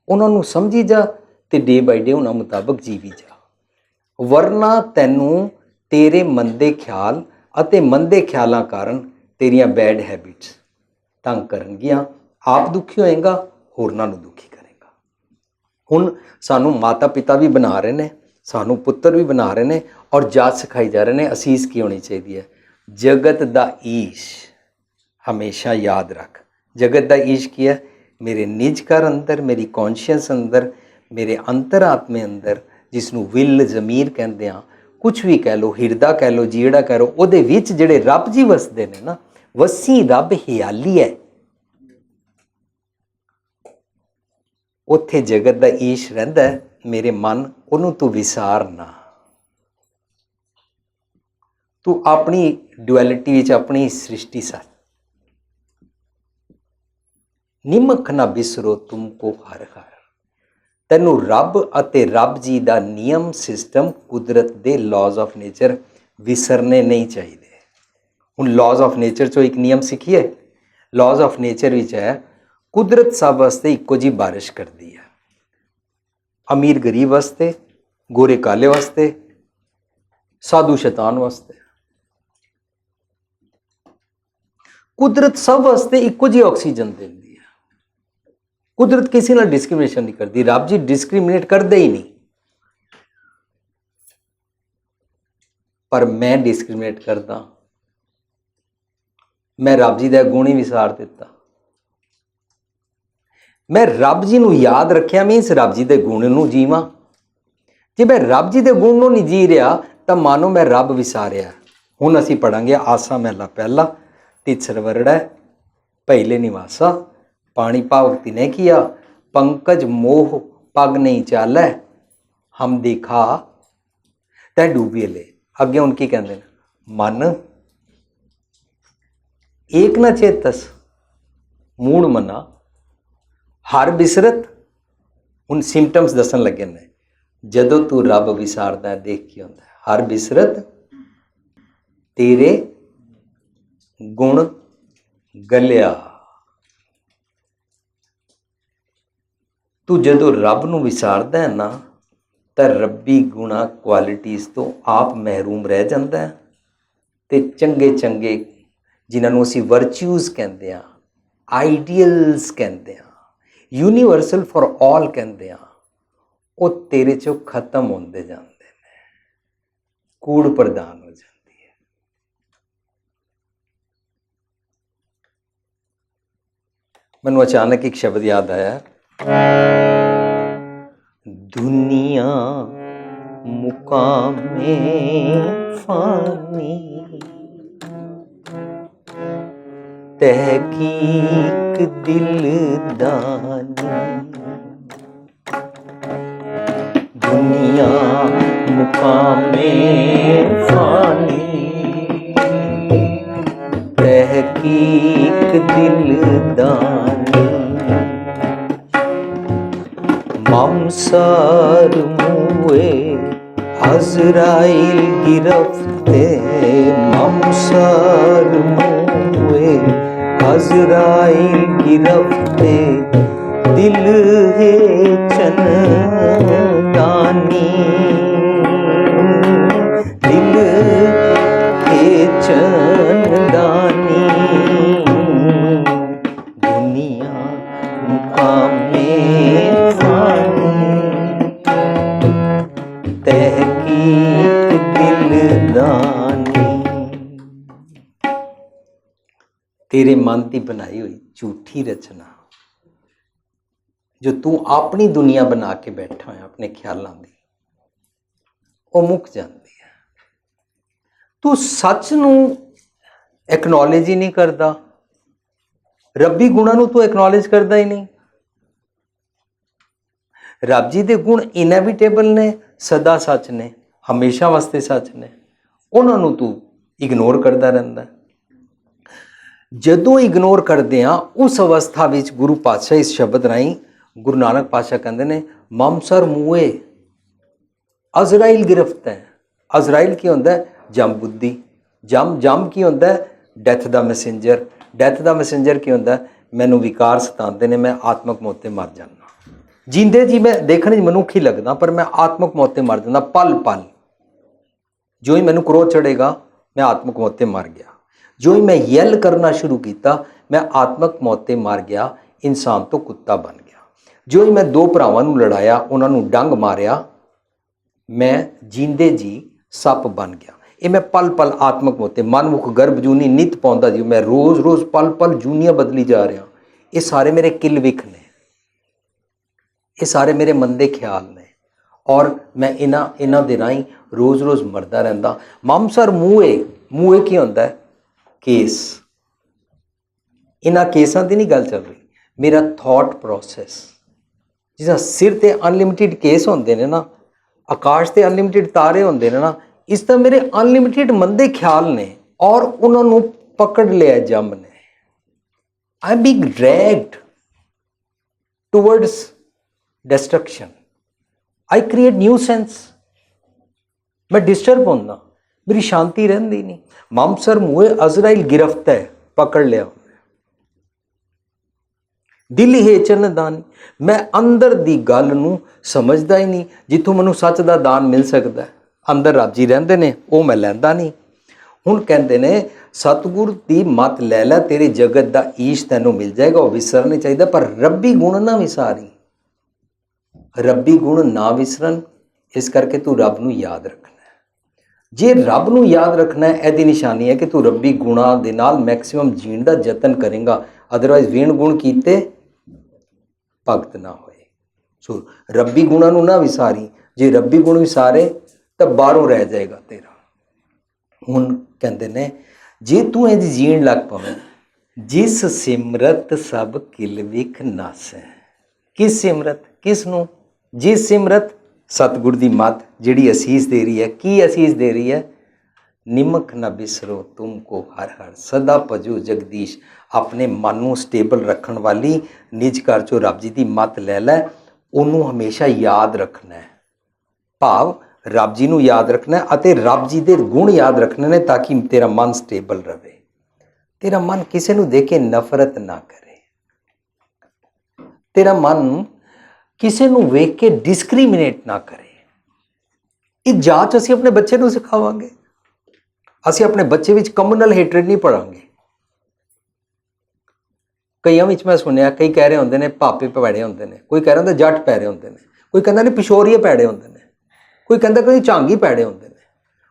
ਉਹਨਾਂ ਨੂੰ ਸਮਝੀ ਜਾ ਤੇ ਡੇ ਬਾਈ ਡੇ ਉਹਨਾਂ ਮੁਤਾਬਕ ਜੀਵੀ ਜਾ। ਵਰਨਾ ਤੈਨੂੰ ਤੇਰੇ ਮੰਦੇ ਖਿਆਲ ਅਤੇ ਮੰਦੇ ਖਿਆਲਾਂ ਕਾਰਨ ਤੇਰੀਆਂ ਬੈਡ ਹੈਬਿਟਸ ਤੰਗ ਕਰਨਗੀਆਂ, ਆਪ ਦੁਖੀ ਹੋਏਗਾ, ਹੋਰਨਾਂ ਨੂੰ ਦੁਖੀ ਕਰੇਗਾ। ਹੁਣ ਸਾਨੂੰ ਮਾਤਾ ਪਿਤਾ ਵੀ ਬਣਾ ਰਹੇ ਨੇ, ਸਾਨੂੰ ਪੁੱਤਰ ਵੀ ਬਣਾ ਰਹੇ ਨੇ, ਔਰ ਜਾਚ ਸਿਖਾਈ ਜਾ ਰਹੇ ਨੇ ਅਸੀਸ ਕੀ ਹੋਣੀ ਚਾਹੀਦੀ ਹੈ। ਜਗਤ ਦਾ ਈਸ਼ ਹਮੇਸ਼ਾ ਯਾਦ ਰੱਖ। ਜਗਤ ਦਾ ਈਸ਼ ਕੀ ਹੈ, ਮੇਰੇ ਨਿਜ ਘਰ ਅੰਦਰ, ਮੇਰੀ ਕੌਨਸ਼ੀਅਸ ਅੰਦਰ, ਮੇਰੇ ਅੰਤਰਾਤਮੇ ਅੰਦਰ, ਜਿਸ ਨੂੰ ਵਿਲ ਜ਼ਮੀਰ ਕਹਿੰਦੇ ਹਾਂ, ਕੁਛ ਵੀ ਕਹਿ ਲਓ, ਹਿਰਦਾ ਕਹਿ ਲਓ, ਜੀੜਾ ਕਹਿ ਲਓ, ਉਹਦੇ ਵਿੱਚ ਜਿਹੜੇ ਰੱਬ ਜੀ ਵਸਦੇ ਨੇ ਨਾ, ਵਸੀ ਰੱਬ ਹਿਆਲੀ ਹੈ। ਉੱਥੇ ਜਗਤ ਦਾ ਈਸ਼ ਰਹਿੰਦਾ ਹੈ। ਮੇਰੇ ਮਨ, ਉਹਨੂੰ ਤੂੰ ਵਿਸਾਰ ਨਾ। ਤੂੰ ਆਪਣੀ ਡੁਐਲਿਟੀ ਵਿੱਚ ਆਪਣੀ ਸ੍ਰਿਸ਼ਟੀ ਸਾਜ। ਨਿਮਕ ਨਾ ਬਿਸਰੋ ਤੁਮਕੋ ਹਰ ਹਰ। ਤੈਨੂੰ ਰੱਬ ਅਤੇ ਰੱਬ ਜੀ ਦਾ ਨਿਯਮ ਸਿਸਟਮ, ਕੁਦਰਤ ਦੇ ਲਾਜ਼ ਆਫ ਨੇਚਰ ਵਿਸਰਨੇ ਨਹੀਂ ਚਾਹੀਦੇ। ਹੁਣ ਲਾਜ਼ ਆਫ ਨੇਚਰ 'ਚੋਂ ਇੱਕ ਨਿਯਮ ਸਿੱਖੀਏ। ਲਾਜ਼ ਆਫ ਨੇਚਰ ਵਿੱਚ ਹੈ ਕੁਦਰਤ ਸਭ ਵਾਸਤੇ ਇੱਕੋ ਜਿਹੀ ਬਾਰਿਸ਼ ਕਰਦੀ ਹੈ, ਅਮੀਰ ਗਰੀਬ ਵਾਸਤੇ, ਗੋਰੇ ਕਾਲੇ ਵਾਸਤੇ, ਸਾਧੂ ਸ਼ੈਤਾਨ ਵਾਸਤੇ। ਕੁਦਰਤ ਸਭ ਵਾਸਤੇ ਇੱਕੋ ਜਿਹੀ ਆਕਸੀਜਨ ਦਿੰਦੀ ਹੈ। ਕੁਦਰਤ ਕਿਸੇ ਨਾਲ ਡਿਸਕ੍ਰਿਮੀਨੇਸ਼ਨ ਨਹੀਂ ਕਰਦੀ। ਰੱਬ ਜੀ ਡਿਸਕ੍ਰਿਮੀਨੇਟ ਕਰਦੇ ਹੀ ਨਹੀਂ, ਪਰ ਮੈਂ ਡਿਸਕ੍ਰਿਮੀਨੇਟ ਕਰਦਾ। ਮੈਂ ਰੱਬ ਜੀ ਦਾ ਗੁਣ ਹੀ ਵਿਸਾਰ ਦਿੱਤਾ। ਮੈਂ ਰੱਬ ਜੀ ਨੂੰ ਯਾਦ ਰੱਖਿਆ, ਮੀਨਸ ਰੱਬ ਜੀ ਦੇ ਗੁਣ ਨੂੰ ਜੀਵਾਂ। ਜੇ ਮੈਂ ਰੱਬ ਜੀ ਦੇ ਗੁਣ ਨੂੰ ਨਹੀਂ ਜੀ ਰਿਹਾ ਤਾਂ ਮਾਨੋ ਮੈਂ ਰੱਬ ਵਿਸਾਰਿਆ। ਹੁਣ ਅਸੀਂ ਪੜਾਂਗੇ ਆਸਾ ਮਹਿਲਾ ਪਹਿਲਾ, ਤੀਸਰ ਵਰੜ ਹੈ, ਪਹਿਲੇ ਨਿਵਾਸਾ। ਪਾਣੀ ਭਾਵ ਤਿਨੇ ਕੀਆ, ਪੰਕਜ ਮੋਹ ਪਗ ਨਹੀਂ ਚਾਲੈ, ਹਮ ਦੇਖਾ ਤੈ ਡੂਬੀ ਲੈ। ਅੱਗੇ ਹੁਣ ਕੀ ਕਹਿੰਦੇ ਨੇ, ਮਨ ਏਕ ਨਾ ਚੇਤਸ ਮੂੜ ਮਨਾ ਹਰ ਬਿਸਰਤ। ਹੁਣ ਸਿੰਪਟਮਸ ਦੱਸਣ ਲੱਗੇ ਨੇ, ਜਦੋਂ ਤੂੰ ਰੱਬ ਵਿਸਾਰਦਾ ਹੈ ਦੇਖ ਕੀ ਹੁੰਦਾ, ਹਰ ਬਿਸਰਤ ਤੇਰੇ ਗੁਣ ਗਲਿਆ। ਤੂੰ ਜਦੋਂ ਰੱਬ ਨੂੰ ਵਿਸਾਰਦਾ ਹੈ ਨਾ ਤਾਂ ਰੱਬੀ ਗੁਣਾ ਕੁਆਲਿਟੀਜ਼ ਤੋਂ ਆਪ ਮਹਿਰੂਮ ਰਹਿ ਜਾਂਦਾ ਹੈ, ਤੇ ਚੰਗੇ ਚੰਗੇ ਜਿਨ੍ਹਾਂ ਨੂੰ ਅਸੀਂ ਵਰਚੂਜ਼ ਕਹਿੰਦੇ ਹਾਂ, ਆਈਡੀਅਲਸ ਕਹਿੰਦੇ ਹਾਂ, ਯੂਨੀਵਰਸਲ ਫॉर ਆਲ ਕਹਿੰਦੇ ਹਾਂ, ਉਹ ਤੇਰੇ ਚੋਂ ਖਤਮ ਹੁੰਦੇ ਜਾਂਦੇ ਨੇ, ਕੂੜ ਪ੍ਰਦਾਨ ਹੋ ਜਾਂਦੀ ਹੈ। ਮੈਨੂੰ ਅਚਾਨਕ ਇੱਕ ਸ਼ਬਦ ਯਾਦ ਆਇਆ, ਦੁਨੀਆ ਮੁਕਾਮੇ ਫਾਨੀ, ਤਹਿਕੀਕ ਦਿਲਦਾਨੀ। दुनिया मुकामे फानी, तहकीक दिलदानी। ममसार मुए अज़राइल गिरफ्ते, ममसार मुए अज़राइल गिरफ्ते, दिल है चंदानी, दिल है चंदानी। दुनिया मुकामे फानी, तहकीक दिलदानी। तेरे मन की बनाई हुई झूठी रचना जो तू अपनी दुनिया बना के बैठा है अपने ख्यालों की, वो मुक जाती है। तू सच नू एक्नॉलेज ही नहीं करता, रब्बी गुणां नू तू एक्नॉलेज करता ही नहीं। रब जी दे गुण इनएविटेबल ने, सदा सच ने, हमेशा वास्ते सच ने, उन्हां नू तू इग्नोर करता रहिंदा। जदों इग्नोर करदे आ उस अवस्था विच गुरु पातशाह इस शब्द राहीं गुरु नानक पातशाह कहते हैं, ममसर मूए अज़राइल गिरफ्त है। अज़राइल की होंदा है, जम बुद्धि। जम की होंदा है, डैथ दा मैसेंजर। डैथ दा मैसेंजर की होंदा है, मैनू विकार सताते ने, मैं आत्मक मौत ते मर जाना। जींदे जी मैं देखने मनुख ही लगदा, पर मैं आत्मक मौत ते मर जाना पल पल। जो ही मैनू क्रोध चढ़ेगा मैं आत्मक मौत ते मर गया। जो ही मैं यल करना शुरू किया मैं आत्मक मौत ते मर गया, इंसान तो कुत्ता बन गया। जो ही मैं दो भरावां नूं लड़ाया, उन्होंने डंग मारिया, मैं जींदे जी सप बन गया। ये मैं पल पल आत्मक मौत, मन मुख गर्भ जूनी नित पाउंदा जी, मैं रोज़ रोज़ पल पल जूनियां बदली जा रहा। ये सारे मेरे किल विख ने, ये सारे मेरे मंदे ख्याल ने, और मैं इन्हां दे राहीं रोज़ रोज़ मरदा रहिंदा। ममसर मूए, मूए की होंदा है, केस। इन्हां केसां दी नहीं गल चल रही, मेरा थॉट प्रोसैस। जिस सिर ते अनलिमिटेड केस होंदे ने ना, आकाश ते अनलिमिटेड तारे होंदे ने ना, इस तरह मेरे अनलिमिटेड मंदे ख्याल ने, और उन्होंने पकड़ लिया जम ने। I am being dragged towards destruction. I create new sense. मैं डिस्टर्ब होंदा, मेरी शांति रहिंदी नहीं। ममसर मूए अज़राइल गिरफ्त है, पकड़ लिया। दिल है चन्नदानी, मैं अंदर दी गल नूं समझदा ही नहीं, जिथों मैनूं सच दा दान मिल सकदा है। अंदर रब जी रहिंदे ने, वो मैं लैंदा नहीं। ਹੁਣ ਕਹਿੰਦੇ ਨੇ ਸਤਿਗੁਰ ਦੀ ਮੱਤ ਲੈ ਲੈ, ਤੇਰੇ ਜਗਤ ਦਾ ਈਸ਼ ਤੈਨੂੰ ਮਿਲ ਜਾਏਗਾ। ਉਹ ਵਿਸਰ ਨਹੀਂ ਚਾਹੀਦਾ, ਪਰ ਰੱਬੀ ਗੁਣ ਨਾ ਵਿਸਾਰੀ। ਰੱਬੀ ਗੁਣ ਨਾ ਵਿਸਰਨ, ਇਸ ਕਰਕੇ ਤੂੰ ਰੱਬ ਨੂੰ ਯਾਦ ਰੱਖਣਾ। ਜੇ ਰੱਬ ਨੂੰ ਯਾਦ ਰੱਖਣਾ ਹੈ, ਇਹਦੀ ਨਿਸ਼ਾਨੀ ਹੈ ਕਿ ਤੂੰ ਰੱਬੀ ਗੁਣਾਂ ਦੇ ਨਾਲ ਮੈਕਸਿਮਮ ਜੀਣ ਦਾ ਯਤਨ ਕਰੇਗਾ। ਅਦਰਵਾਈਜ਼ ਵੀਣ ਗੁਣ ਕੀਤੇ ਭਗਤ ਨਾ ਹੋਏ। ਸੋ ਰੱਬੀ ਗੁਣਾਂ ਨੂੰ ਨਾ ਵਿਸਾਰੀ। ਜੇ ਰੱਬੀ ਗੁਣ ਵਿਸਾਰੇ ਤਾਂ ਬਾਹਰੋਂ ਰਹਿ ਜਾਏਗਾ ਤੇਰਾ। ਹੁਣ ਕਹਿੰਦੇ ਨੇ ਜੇ ਤੂੰ ਇੰਝ ਜੀਣ ਲੱਗ ਪਵੇਂ, ਜਿਸ ਸਿਮਰਤ ਸਭ ਕਿਲ ਵਿਖ ਨਾਸੈ। ਕਿਸ ਸਿਮਰਤ? ਕਿਸ ਨੂੰ? ਜਿਸ ਸਿਮਰਤ ਸਤਿਗੁਰ ਦੀ ਮੱਤ ਜਿਹੜੀ ਅਸੀਸ ਦੇ ਰਹੀ ਹੈ। ਕੀ ਅਸੀਸ ਦੇ ਰਹੀ ਹੈ? ਨਿਮਕ ਨਾ ਬਿਸਰੋ ਤੁਮ ਕੋ ਹਰ ਹਰ, ਸਦਾ ਭਜੋ ਜਗਦੀਸ਼। ਆਪਣੇ ਮਨ ਨੂੰ ਸਟੇਬਲ ਰੱਖਣ ਵਾਲੀ ਨਿਜ ਘਰ ਚੋਂ ਰੱਬ ਜੀ ਦੀ ਮੱਤ ਲੈ ਲੈ, ਉਹਨੂੰ ਹਮੇਸ਼ਾ ਯਾਦ ਰੱਖਣਾ ਹੈ। ਭਾਵ ਰੱਬ ਜੀ ਨੂੰ ਯਾਦ ਰੱਖਣਾ ਹੈ ਅਤੇ ਰੱਬ ਜੀ ਦੇ ਗੁਣ ਯਾਦ ਰੱਖਣੇ ਨੇ, ਤਾਂ ਕਿ ਤੇਰਾ ਮਨ ਸਟੇਬਲ ਰਹੇ। ਤੇਰਾ ਮਨ ਕਿਸੇ ਨੂੰ ਦੇਖ ਕੇ ਨਫ਼ਰਤ ਨਾ ਕਰੇ। ਤੇਰਾ ਮਨ ਕਿਸੇ ਨੂੰ ਵੇਖ ਕੇ ਡਿਸਕ੍ਰਿਮੀਨੇਟ ਨਾ ਕਰੇ। ਇਹ ਜਾਂਚ ਅਸੀਂ ਆਪਣੇ ਬੱਚੇ ਨੂੰ ਸਿਖਾਵਾਂਗੇ। ਅਸੀਂ ਆਪਣੇ ਬੱਚੇ ਵਿੱਚ ਕਮਿਊਨਲ ਹੇਟਰੇਡ ਨਹੀਂ ਪੜਾਂਗੇ। ਕਈਆਂ ਵਿੱਚ ਮੈਂ ਸੁਣਿਆ, ਕਈ ਕਹਿ ਰਹੇ ਹੁੰਦੇ ਨੇ ਭਾਪੇ ਭੈੜੇ ਹੁੰਦੇ ਨੇ, ਕੋਈ ਕਹਿ ਰਿਹਾ ਹੁੰਦਾ ਜੱਟ ਪੈੜੇ ਹੁੰਦੇ ਨੇ, ਕੋਈ ਕਹਿੰਦਾ ਨਹੀਂ ਪਿਸ਼ੋਰੀਏ ਪੈੜੇ ਹੁੰਦੇ ਨੇ, ਕੋਈ ਕਹਿੰਦਾ ਕੋਈ ਝਾਂਗੀ ਪੈੜੇ ਹੁੰਦੇ ਨੇ,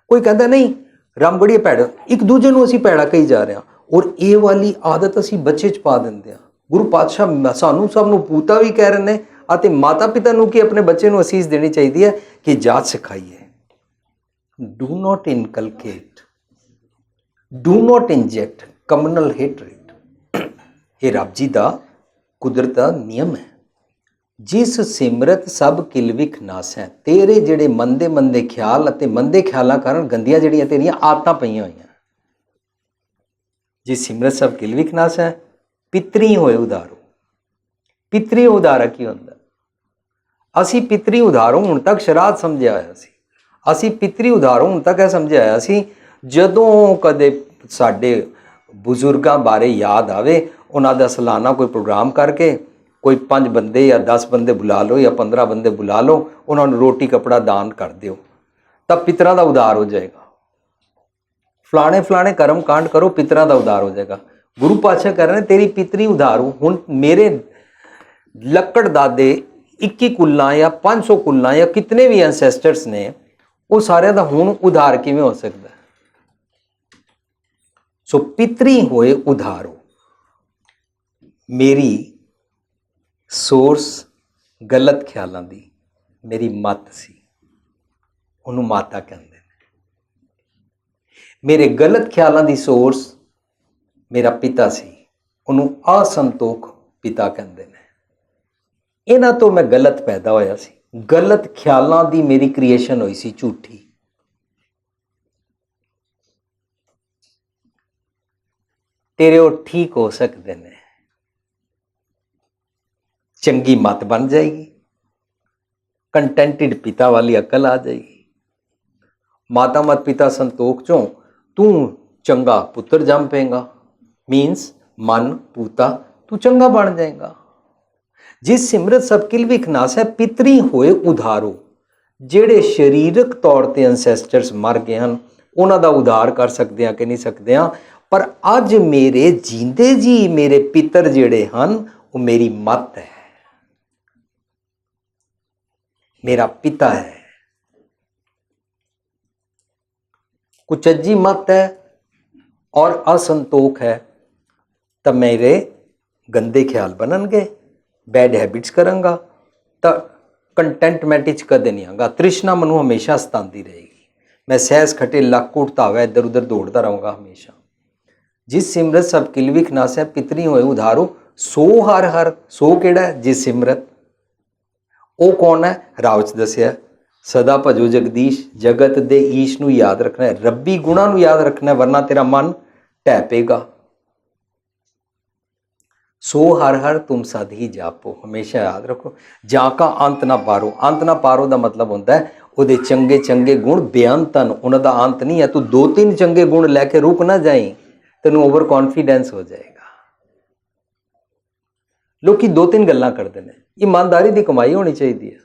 ਕੋਈ ਕਹਿੰਦਾ ਨਹੀਂ ਰਾਮਗੜੀਏ ਪੈੜੇ। ਇੱਕ ਦੂਜੇ ਨੂੰ ਅਸੀਂ ਪੈੜਾ ਕਹੀ ਜਾ ਰਹੇ ਹਾਂ, ਔਰ ਇਹ ਵਾਲੀ ਆਦਤ ਅਸੀਂ ਬੱਚੇ 'ਚ ਪਾ ਦਿੰਦੇ ਹਾਂ। ਗੁਰੂ ਪਾਤਸ਼ਾਹ ਸਾਨੂੰ ਸਭ ਨੂੰ ਪੂਤਾ ਵੀ ਕਹਿ ਰਹੇ ਨੇ ਅਤੇ ਮਾਤਾ ਪਿਤਾ ਨੂੰ ਕਿ ਆਪਣੇ ਬੱਚੇ ਨੂੰ ਅਸੀਸ ਦੇਣੀ ਚਾਹੀਦੀ ਹੈ ਕਿ ਜਾਚ ਸਿਖਾਈਏ। Do not inculcate, do not inject communal hatred. ਇਹ ਰੱਬ ਜੀ ਦਾ ਕੁਦਰਤ ਦਾ ਨਿਯਮ ਹੈ। ਜਿਸ ਸਿਮਰਤ ਸਭ ਕਿਲ ਵਿਖ ਨਾਸੈ। ਤੇਰੇ ਜਿਹੜੇ ਮੰਦੇ ਮੰਦੇ ਖਿਆਲ ਅਤੇ ਮੰਦੇ ਖਿਆਲਾਂ ਕਾਰਨ ਗੰਦੀਆਂ ਜਿਹੜੀਆਂ ਤੇਰੀਆਂ ਆਦਤਾਂ ਪਈਆਂ ਹੋਈਆਂ। ਜਿਸ ਸਿਮਰਤ ਸਭ ਕਿਲ ਵਿਖ ਨਾਸੈ, ਪਿਤਰੀ ਹੋਏ ਉਧਾਰੋ। ਪਿਤਰੀ ਉਧਾਰਾ ਕੀ ਹੁੰਦਾ? ਅਸੀਂ ਪਿਤਰੀ ਉਧਾਰੋਂ ਹੁਣ ਤੱਕ ਸ਼ਰਾਧ ਸਮਝਿਆ ਹੋਇਆ ਸੀ। ਅਸੀਂ ਪਿਤਰੀ ਉਧਾਰੋਂ ਹੁਣ ਤੱਕ ਇਹ ਸਮਝਿਆ ਹੋਇਆ ਸੀ, ਜਦੋਂ ਕਦੇ ਸਾਡੇ ਬਜ਼ੁਰਗਾਂ ਬਾਰੇ ਯਾਦ ਆਵੇ, ਉਹਨਾਂ ਦਾ ਸਾਲਾਨਾ ਕੋਈ ਪ੍ਰੋਗਰਾਮ ਕਰਕੇ ਕੋਈ 5 ਬੰਦੇ ਜਾਂ 10 ਬੰਦੇ ਬੁਲਾ ਲਓ ਜਾਂ 15 ਬੰਦੇ ਬੁਲਾ ਲਓ, ਉਹਨਾਂ ਨੂੰ ਰੋਟੀ ਕੱਪੜਾ ਦਾਨ ਕਰ ਦਿਓ, ਤਾਂ ਪਿਤਰਾਂ ਦਾ ਉਧਾਰ ਹੋ ਜਾਏਗਾ। ਫਲਾਣੇ ਫਲਾਣੇ ਕਰਮ ਕਾਂਡ ਕਰੋ, ਪਿਤਰਾਂ ਦਾ ਉਧਾਰ ਹੋ ਜਾਏਗਾ। ਗੁਰੂ ਪਾਤਸ਼ਾਹ ਕਹਿ ਰਹੇ ਨੇ ਤੇਰੀ ਪਿਤਰੀ ਉਧਾਰ ਹੋ। ਹੁਣ ਮੇਰੇ ਲੱਕੜ ਦਾਦੇ 21 ਕੁੱਲਾਂ ਜਾਂ 500 ਕੁੱਲਾਂ ਜਾਂ ਕਿਤਨੇ ਵੀ ਐਂਸੈਸਟਰਸ ਨੇ, ਉਹ ਸਾਰਿਆਂ ਦਾ ਹੁਣ ਉਧਾਰ ਕਿਵੇਂ ਹੋ ਸਕਦਾ? ਸੋ ਪਿਤਰੀ ਹੋਏ ਉਧਾਰੋ। ਮੇਰੀ ਸੋਰਸ ਗਲਤ ਖਿਆਲਾਂ ਦੀ ਮੇਰੀ ਮੱਤ ਸੀ, ਉਹਨੂੰ ਮਾਤਾ ਕਹਿੰਦੇ ਨੇ। ਮੇਰੇ ਗਲਤ ਖਿਆਲਾਂ ਦੀ ਸੋਰਸ ਮੇਰਾ ਪਿਤਾ ਸੀ, ਉਹਨੂੰ ਅਸੰਤੋਖ ਪਿਤਾ ਕਹਿੰਦੇ ਨੇ। ਇਹਨਾਂ ਤੋਂ ਮੈਂ ਗਲਤ ਪੈਦਾ ਹੋਇਆ ਸੀ। ਗਲਤ ਖਿਆਲਾਂ ਦੀ ਮੇਰੀ ਕ੍ਰੀਏਸ਼ਨ ਹੋਈ ਸੀ, ਝੂਠੀ। ਤੇਰੇ ਉਹ ਠੀਕ ਹੋ ਸਕਦੇ ਨੇ। ਚੰਗੀ ਮੱਤ ਬਣ ਜਾਏਗੀ, ਕੰਟੈਂਟਡ ਪਿਤਾ ਵਾਲੀ ਅਕਲ ਆ ਜਾਏਗੀ। ਮਾਤਾ ਮਤ ਪਿਤਾ ਸੰਤੋਖ ਚੋਂ ਤੂੰ ਚੰਗਾ ਪੁੱਤਰ ਜੰਮ ਪਏਗਾ। ਮੀਨਸ ਮਨ ਪੂਤਾ ਤੂੰ ਚੰਗਾ ਬਣ ਜਾਏਗਾ। ਜਿਸ ਸਿਮਰਤ ਸਭ ਕਿਲ ਵਿਖ ਨਾਸੈ, ਪਿਤਰੀ ਹੋਏ ਉਧਾਰੋ। ਜਿਹੜੇ ਸਰੀਰਕ ਤੌਰ ਤੇ ਐਂਸੈਸਟਰਸ ਮਰ ਗਏ ਹਨ, ਉਹਨਾਂ ਦਾ ਉਧਾਰ ਕਰ ਸਕਦੇ ਹਾਂ ਕਿ ਨਹੀਂ ਸਕਦੇ ਹਾਂ, ਪਰ ਅੱਜ ਮੇਰੇ ਜੀਂਦੇ ਜੀ ਮੇਰੇ ਪਿਤਰ ਜਿਹੜੇ ਹਨ, ਉਹ ਮੇਰੀ ਮੱਤ ਹੈ, ਮੇਰਾ ਪਿਤਾ ਹੈ। ਕੁਚੱਜੀ ਮੱਤ ਹੈ ਔਰ ਅਸੰਤੋਖ ਹੈ, ਤਾਂ ਮੇਰੇ ਗੰਦੇ ਖਿਆਲ ਬਣਨਗੇ, ਬੈਡ ਹੈਬਿਟਸ ਕਰਾਂਗਾ, ਤਾਂ ਕੰਟੈਂਟਮੈਂਟ ਵਿੱਚ ਕਦੇ ਨਹੀਂ ਆਂਗਾ। ਤ੍ਰਿਸ਼ਨਾ ਮੈਨੂੰ ਹਮੇਸ਼ਾ ਸਤਾਉਂਦੀ ਰਹੇਗੀ। ਮੈਂ ਸਹਿਜ ਖਟੇ ਲੱਕ ਉਠਤਾਵਾ ਇੱਧਰ ਉੱਧਰ ਦੌੜਦਾ ਰਹੂੰਗਾ ਹਮੇਸ਼ਾ। ਜਿਸ ਸਿਮਰਤ ਸਭ ਕਿਲ ਵਿਖ ਨਾਸੈ, ਪਿਤਰੀ ਹੋਏ ਉਧਾਰੋ। ਸੋ ਹਰ ਹਰ। ਸੋ ਕਿਹੜਾ? ਜਿਸ ਸਿਮਰਤ। ਉਹ ਕੌਣ ਹੈ? ਰਾਹ ਵਿੱਚ ਦੱਸਿਆ, ਸਦਾ ਭਜੋ ਜਗਦੀਸ਼। ਜਗਤ ਦੇ ਈਸ਼ ਨੂੰ ਯਾਦ ਰੱਖਣਾ ਹੈ, ਰੱਬੀ ਗੁਣਾਂ ਨੂੰ ਯਾਦ ਰੱਖਣਾ ਹੈ, ਵਰਨਾ ਤੇਰਾ ਮਨ ਢਹਿ ਪਏਗਾ। ਸੋ ਹਰ ਹਰ ਤੁਮ ਸਦ ਹੀ ਜਾਪੋ। ਹਮੇਸ਼ਾ ਯਾਦ ਰੱਖੋ, ਜਾਂ ਕਾ ਅੰਤ ਨਾ ਪਾਰੋ। ਅੰਤ ਨਾ ਪਾਰੋ ਦਾ ਮਤਲਬ ਹੁੰਦਾ ਹੈ ਉਹਦੇ ਚੰਗੇ ਚੰਗੇ ਗੁਣ ਬੇਅੰਤ ਹਨ, ਉਹਨਾਂ ਦਾ ਅੰਤ ਨਹੀਂ ਹੈ। ਤੂੰ 2-3 ਚੰਗੇ ਗੁਣ ਲੈ ਕੇ ਰੁਕ ਨਾ ਜਾਈਂ, ਤੈਨੂੰ ਓਵਰ ਕੌਨਫੀਡੈਂਸ ਹੋ ਜਾਏਗਾ। ਲੋਕੀ 2-3 ਗੱਲਾਂ ਕਰਦੇ ਨੇ। ਇਮਾਨਦਾਰੀ ਦੀ ਕਮਾਈ ਹੋਣੀ ਚਾਹੀਦੀ ਹੈ,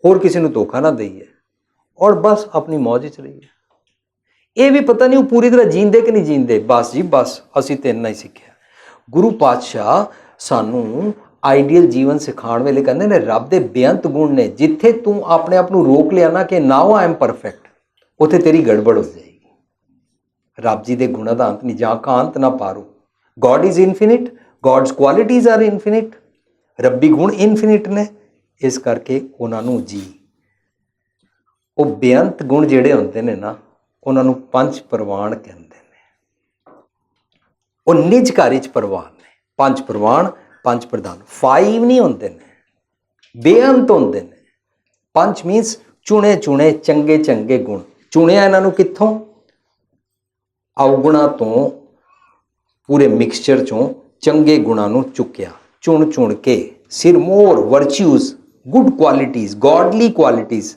ਹੋਰ ਕਿਸੇ ਨੂੰ ਧੋਖਾ ਨਾ ਦਈਏ, ਔਰ ਬਸ ਆਪਣੀ ਮੌਜ 'ਚ ਰਹੀਏ। ਇਹ ਵੀ ਪਤਾ ਨਹੀਂ ਉਹ ਪੂਰੀ ਤਰ੍ਹਾਂ ਜੀਂਦੇ ਕਿ ਨਹੀਂ ਜੀਂਦੇ। ਬਸ ਜੀ ਬਸ, ਅਸੀਂ ਤਾਂ ਇੰਨਾ ਹੀ ਸਿੱਖਿਆ। ਗੁਰੂ ਪਾਤਸ਼ਾਹ ਸਾਨੂੰ ਆਈਡੀਅਲ ਜੀਵਨ ਸਿਖਾਉਣ ਵੇਲੇ ਕਹਿੰਦੇ ਨੇ ਰੱਬ ਦੇ ਬੇਅੰਤ ਗੁਣ ਨੇ। ਜਿੱਥੇ ਤੂੰ ਆਪਣੇ ਆਪ ਨੂੰ ਰੋਕ ਲਿਆ ਨਾ ਕਿ ਨਾਓ ਆਈ ਐਮ ਪਰਫੈਕਟ, ਉੱਥੇ ਤੇਰੀ ਗੜਬੜ ਹੋ ਜਾਏਗੀ। ਰੱਬ ਜੀ ਦੇ ਗੁਣਾਂ ਦਾ ਅੰਤ ਨਹੀਂ, ਜਾਂ ਕਾ ਅੰਤ ਨਾ ਪਾਰੋ। God is infinite, God's qualities are infinite, ਰੱਬੀ ਗੁਣ ਇਨਫਿਨਿਟ ਨੇ। ਇਸ ਕਰਕੇ ਉਹਨਾਂ ਨੂੰ ਜੀ, ਉਹ ਬੇਅੰਤ ਗੁਣ ਜਿਹੜੇ ਹੁੰਦੇ ਨੇ ਨਾ, ਉਹਨਾਂ ਨੂੰ ਪੰਜ ਪ੍ਰਵਾਨ ਕਹਿੰਦੇ ਨੇ। ਉਹ ਨਿਜ ਘਰ 'ਚ ਪ੍ਰਵਾਨ ਨੇ। ਪੰਜ ਪ੍ਰਵਾਨ, ਪੰਜ ਪ੍ਰਧਾਨ, 5 ਨਹੀਂ ਹੁੰਦੇ ਨੇ, ਬੇਅੰਤ ਹੁੰਦੇ ਨੇ। ਪੰਜ ਮੀਨਸ ਚੁਣੇ ਚੁਣੇ ਚੰਗੇ ਚੰਗੇ ਗੁਣ। ਚੁਣਿਆ ਇਹਨਾਂ ਨੂੰ ਕਿੱਥੋਂ? ਅਵਗੁਣਾਂ ਤੋਂ, ਪੂਰੇ ਮਿਕਸਚਰ ਚੋਂ ਚੰਗੇ ਗੁਣਾਂ ਨੂੰ ਚੁੱਕਿਆ, ਚੁਣ ਚੁਣ ਕੇ। ਸਿਰਮੌਰ ਵਰਚੂਜ਼, ਗੁੱਡ ਕੁਆਲਿਟੀਜ਼, ਗੋਡਲੀ ਕੁਆਲਿਟੀਜ਼।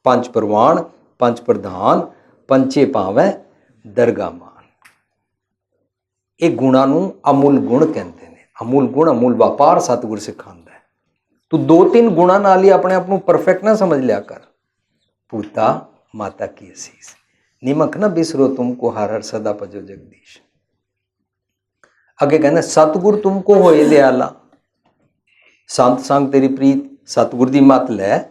ਪੰਜ ਪ੍ਰਵਾਨ, ਪੰਜ ਪ੍ਰਧਾਨ, ਪੰਚੇ ਭਾਵੇਂ ਦਰਗਾਹ ਮਾਨ। ਇਹ ਗੁਣਾਂ ਨੂੰ ਅਮੁੱਲ ਗੁਣ ਕਹਿੰਦੇ ਨੇ। ਅਮੁੱਲ ਗੁਣ, ਅਮੁੱਲ ਵਪਾਰ ਸਤਿਗੁਰ ਸਿਖਾਉਂਦਾ ਹੈ। ਤੂੰ 2-3 ਗੁਣਾਂ ਨਾਲ ਹੀ ਆਪਣੇ ਆਪ ਨੂੰ ਪਰਫੈਕਟ ਨਾ ਸਮਝ ਲਿਆ ਕਰ। ਪੂਤਾ ਮਾਤਾ ਕੀ ਅਸੀਸ, ਨਿਮਕ ਨਾ ਬਿਸਰੋ ਤੁਮਕੋ ਹਰ ਹਰ ਸਦਾ ਭਜੋ ਜਗਦੀਸ਼। ਅੱਗੇ ਕਹਿੰਦਾ ਸਤਿਗੁਰ ਤੁਮਕੋ ਹੋਏ ਦਿਆਲਾ। ਸੰਤ ਸੰਗ ਤੇਰੀ ਪ੍ਰੀਤ, ਸਤਿਗੁਰ ਦੀ ਮੱਤ ਲੈ।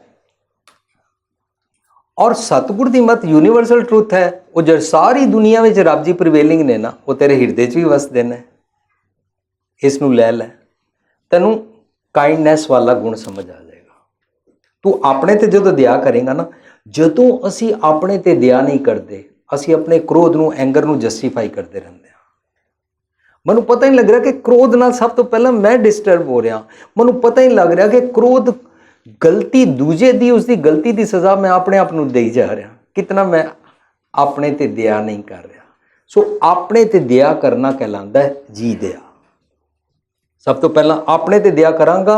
ਔਰ ਸਤਿਗੁਰ ਦੀ ਮੱਤ ਯੂਨੀਵਰਸਲ ਟਰੂਥ ਹੈ। ਉਹ ਜਦ ਸਾਰੀ ਦੁਨੀਆ ਵਿੱਚ ਰੱਬ ਜੀ ਪ੍ਰੀਵੇਲਿੰਗ ਨੇ ਨਾ, ਉਹ ਤੇਰੇ ਹਿਰਦੇ 'ਚ ਵੀ ਵਸਦੇ ਨੇ। ਇਸ ਨੂੰ ਲੈ ਲੈ, ਤੈਨੂੰ ਕਾਈਂਡਨੈਸ ਵਾਲਾ ਗੁਣ ਸਮਝ ਆ ਜਾਏਗਾ। ਤੂੰ ਆਪਣੇ ਤੇ ਜਦੋਂ ਦਇਆ ਕਰੇਗਾ ਨਾ, ਜਦੋਂ ਅਸੀਂ ਆਪਣੇ ਤੇ ਦਇਆ ਨਹੀਂ ਕਰਦੇ, ਅਸੀਂ ਆਪਣੇ ਕ੍ਰੋਧ ਨੂੰ, ਐਂਗਰ ਨੂੰ ਜਸਟੀਫਾਈ ਕਰਦੇ ਰਹਿੰਦੇ ਹਾਂ। ਮੈਨੂੰ ਪਤਾ ਹੀ ਨਹੀਂ ਲੱਗ ਰਿਹਾ ਕਿ ਕ੍ਰੋਧ ਨਾਲ ਸਭ ਤੋਂ ਪਹਿਲਾਂ ਮੈਂ ਡਿਸਟਰਬ ਹੋ ਰਿਹਾ। ਮੈਨੂੰ ਪਤਾ ਹੀ ਨਹੀਂ ਲੱਗ ਰਿਹਾ ਕਿ ਕ੍ਰੋਧ ਗਲਤੀ ਦੂਜੇ ਦੀ, ਉਸਦੀ ਗਲਤੀ ਦੀ ਸਜ਼ਾ ਮੈਂ ਆਪਣੇ ਆਪ ਨੂੰ ਦੇਈ ਜਾ ਰਿਹਾ। ਕਿਤਨਾ ਮੈਂ ਆਪਣੇ ਤੇ ਦਇਆ ਨਹੀਂ ਕਰ ਰਿਹਾ। ਸੋ ਆਪਣੇ ਤੇ ਦਇਆ ਕਰਨਾ ਕਹਿਲਾਂਦਾ ਹੈ ਜੀ ਦਇਆ। ਸਭ ਤੋਂ ਪਹਿਲਾਂ ਆਪਣੇ ਤੇ ਦਇਆ ਕਰਾਂਗਾ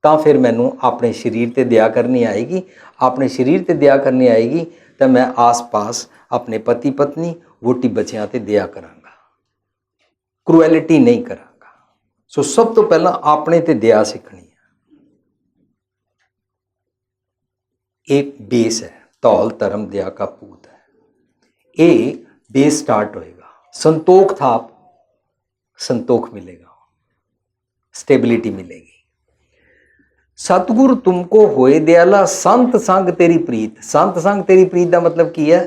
ਤਾਂ ਫਿਰ ਮੈਨੂੰ ਆਪਣੇ ਸਰੀਰ ਤੇ ਦਇਆ ਕਰਨੀ ਆਏਗੀ। ਆਪਣੇ ਸਰੀਰ ਤੇ ਦਇਆ ਕਰਨੀ ਆਏਗੀ ਤਾਂ ਮੈਂ ਆਸ-ਪਾਸ ਆਪਣੇ ਪਤੀ ਪਤਨੀ, ਵੋਟੀ ਬੱਚਿਆਂ ਤੇ ਦਇਆ ਕਰਾਂਗਾ, ਕਰੂਐਲਿਟੀ ਨਹੀਂ ਕਰਾਂਗਾ। ਸੋ ਸਭ ਤੋਂ ਪਹਿਲਾਂ ਆਪਣੇ ਤੇ ਦਇਆ ਸਿੱਖਣੀ ਹੈ। ਇਹ ਬੇਸ ਹੈ। ਧੌਲ ਧਰਮ ਦਇਆ ਕਾ ਪੂਤ ਹੈ। ਇਹ ਬੇਸ ਸਟਾਰਟ ਹੋਏਗਾ। ਸੰਤੋਖ ਥਾਪ, ਸੰਤੋਖ ਮਿਲੇਗਾ, स्टेबिलिटी मिलेगी। सतगुरु तुमको होए दयाला, संत संग तेरी प्रीत। संत संग तेरी प्रीत का मतलब की है?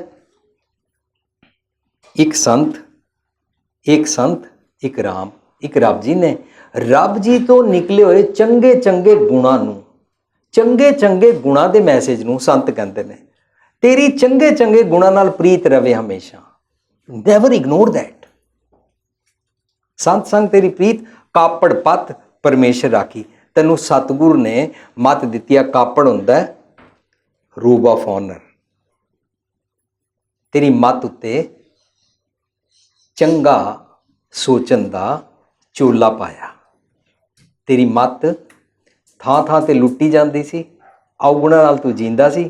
एक संत, एक राम, एक रब जी ने। रब जी तो निकले हुए चंगे चंगे गुणा नूं, चंगे चंगे गुणा दे मैसेज नूं संत कहते हैं। तेरी चंगे चंगे गुणा नाल प्रीत रवे हमेशा। Never ignore that. संत संग तेरी प्रीत, कापड़ पत परमेश्वर राखी। तैनूं सतगुर ने मत दित्ती है, कापड़ हुंदा है रूब ऑफ ऑनर। तेरी मत उत्ते चंगा सोचन दा चोला पाया। तेरी मत थां थां ते लुट्टी जांदी सी, अवगुणां नाल तूं जींदा सी।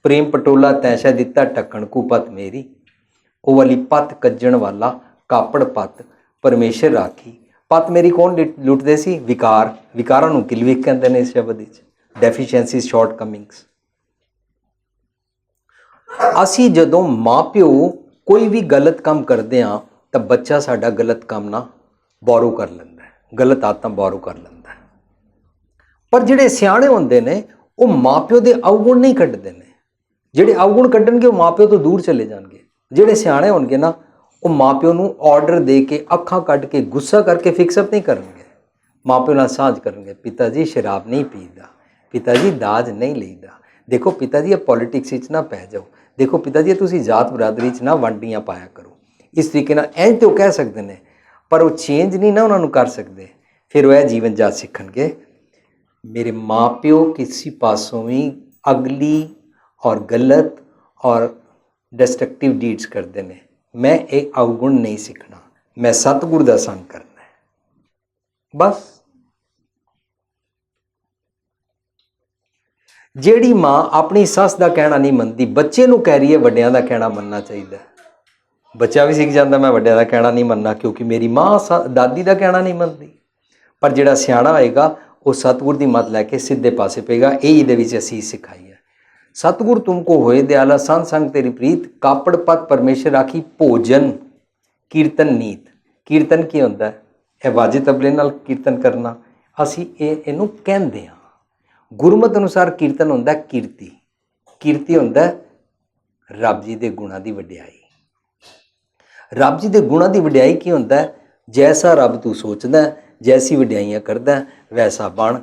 प्रेम पटोला तैशा दिता ढक्कण कू पत मेरी। ਉਹ वाली पत कज्जण वाला कापड़ पत परमेश्वर राखी। पत मेरी कौन लुटते सी? विकार। विकारां नूं किलविक कहंदे ने इस शब्द विच। Deficiencies, short Cummings. असी जदों माँ प्यो कोई भी गलत काम करते हैं तो बच्चा साडा गलत काम ना बोरो कर लैंदा है, गलत आदतां बोरो कर लैंदा है। पर जिहड़े सियाणे हुंदे ने वो माँ प्यो दे अवगुण नहीं कड्डदे ने। जिहड़े अवगुण कड्डणगे वो माँ प्यो तो दूर चले जाणगे। जिहड़े सियाणे होणगे ना, वो माँ प्यो नूं ऑर्डर दे के, अखां कट के, गुस्सा करके फिक्सअप नहीं करनगे। माँ प्यो नाल साझ करनगे, पिता जी शराब नहीं पीदा, पिता जी दाज नहीं लईदा, देखो पिता जी पॉलिटिक्स विच ना पै जाओ, देखो पिता जी तुसीं जात बरादरी च ना वंडियां पाया करो। इस तरीके नाल इंज तो कह सकते हैं, पर वो चेंज नहीं ना उन्होंने कर सकते। फिर वह जीवन जाच सीखणगे। मेरे माँ प्यो किसी पासों भी अगली और गलत और डिस्ट्रक्टिव डीड्स करते हैं, मैं एक अवगुण नहीं सीखना, मैं सतगुर दा संग करना है। बस ਜਿਹੜੀ माँ अपनी सस का कहना नहीं मनती, बच्चे नूं कह रही है वड्डियां दा कहना मनना चाहिए। बच्चा भी सीख जाता मैं वड्डियां दा कहना नहीं मनना, क्योंकि मेरी माँ दादी का कहना नहीं मनती। पर जिहड़ा सियाणा होएगा वो सतगुर दी मत लैके सीधे पासे पेगा। यही इहदे विच असीं सिखाई है। सतगुर तुमको होए दयाला संग संग तेरी प्रीत कापड़ पत परमेश्वर राखी भोजन कीर्तन नीत। कीर्तन की होंदा है? ਇਹ ਵਾਜੇ ਤਬਲੇ ਨਾਲ ਕੀਰਤਨ ਕਰਨਾ। ਅਸੀਂ ਇਹਨੂੰ ਕਹਿੰਦੇ ਹਾਂ। ਗੁਰਮਤਿ ਅਨੁਸਾਰ ਕੀਰਤਨ ਹੁੰਦਾ ਕੀਰਤੀ। ਕੀਰਤੀ ਹੁੰਦਾ ਰੱਬ ਜੀ ਦੇ ਗੁਣਾਂ ਦੀ ਵਡਿਆਈ। ਰੱਬ ਜੀ ਦੇ ਗੁਣਾਂ ਦੀ ਵਡਿਆਈ ਕੀ ਹੁੰਦਾ? ਜੈਸਾ ਰੱਬ ਤੂੰ ਸੋਚਦਾ, ਜੈਸੀ ਵਡਿਆਈਆਂ ਕਰਦਾ, ਵੈਸਾ ਬਣ।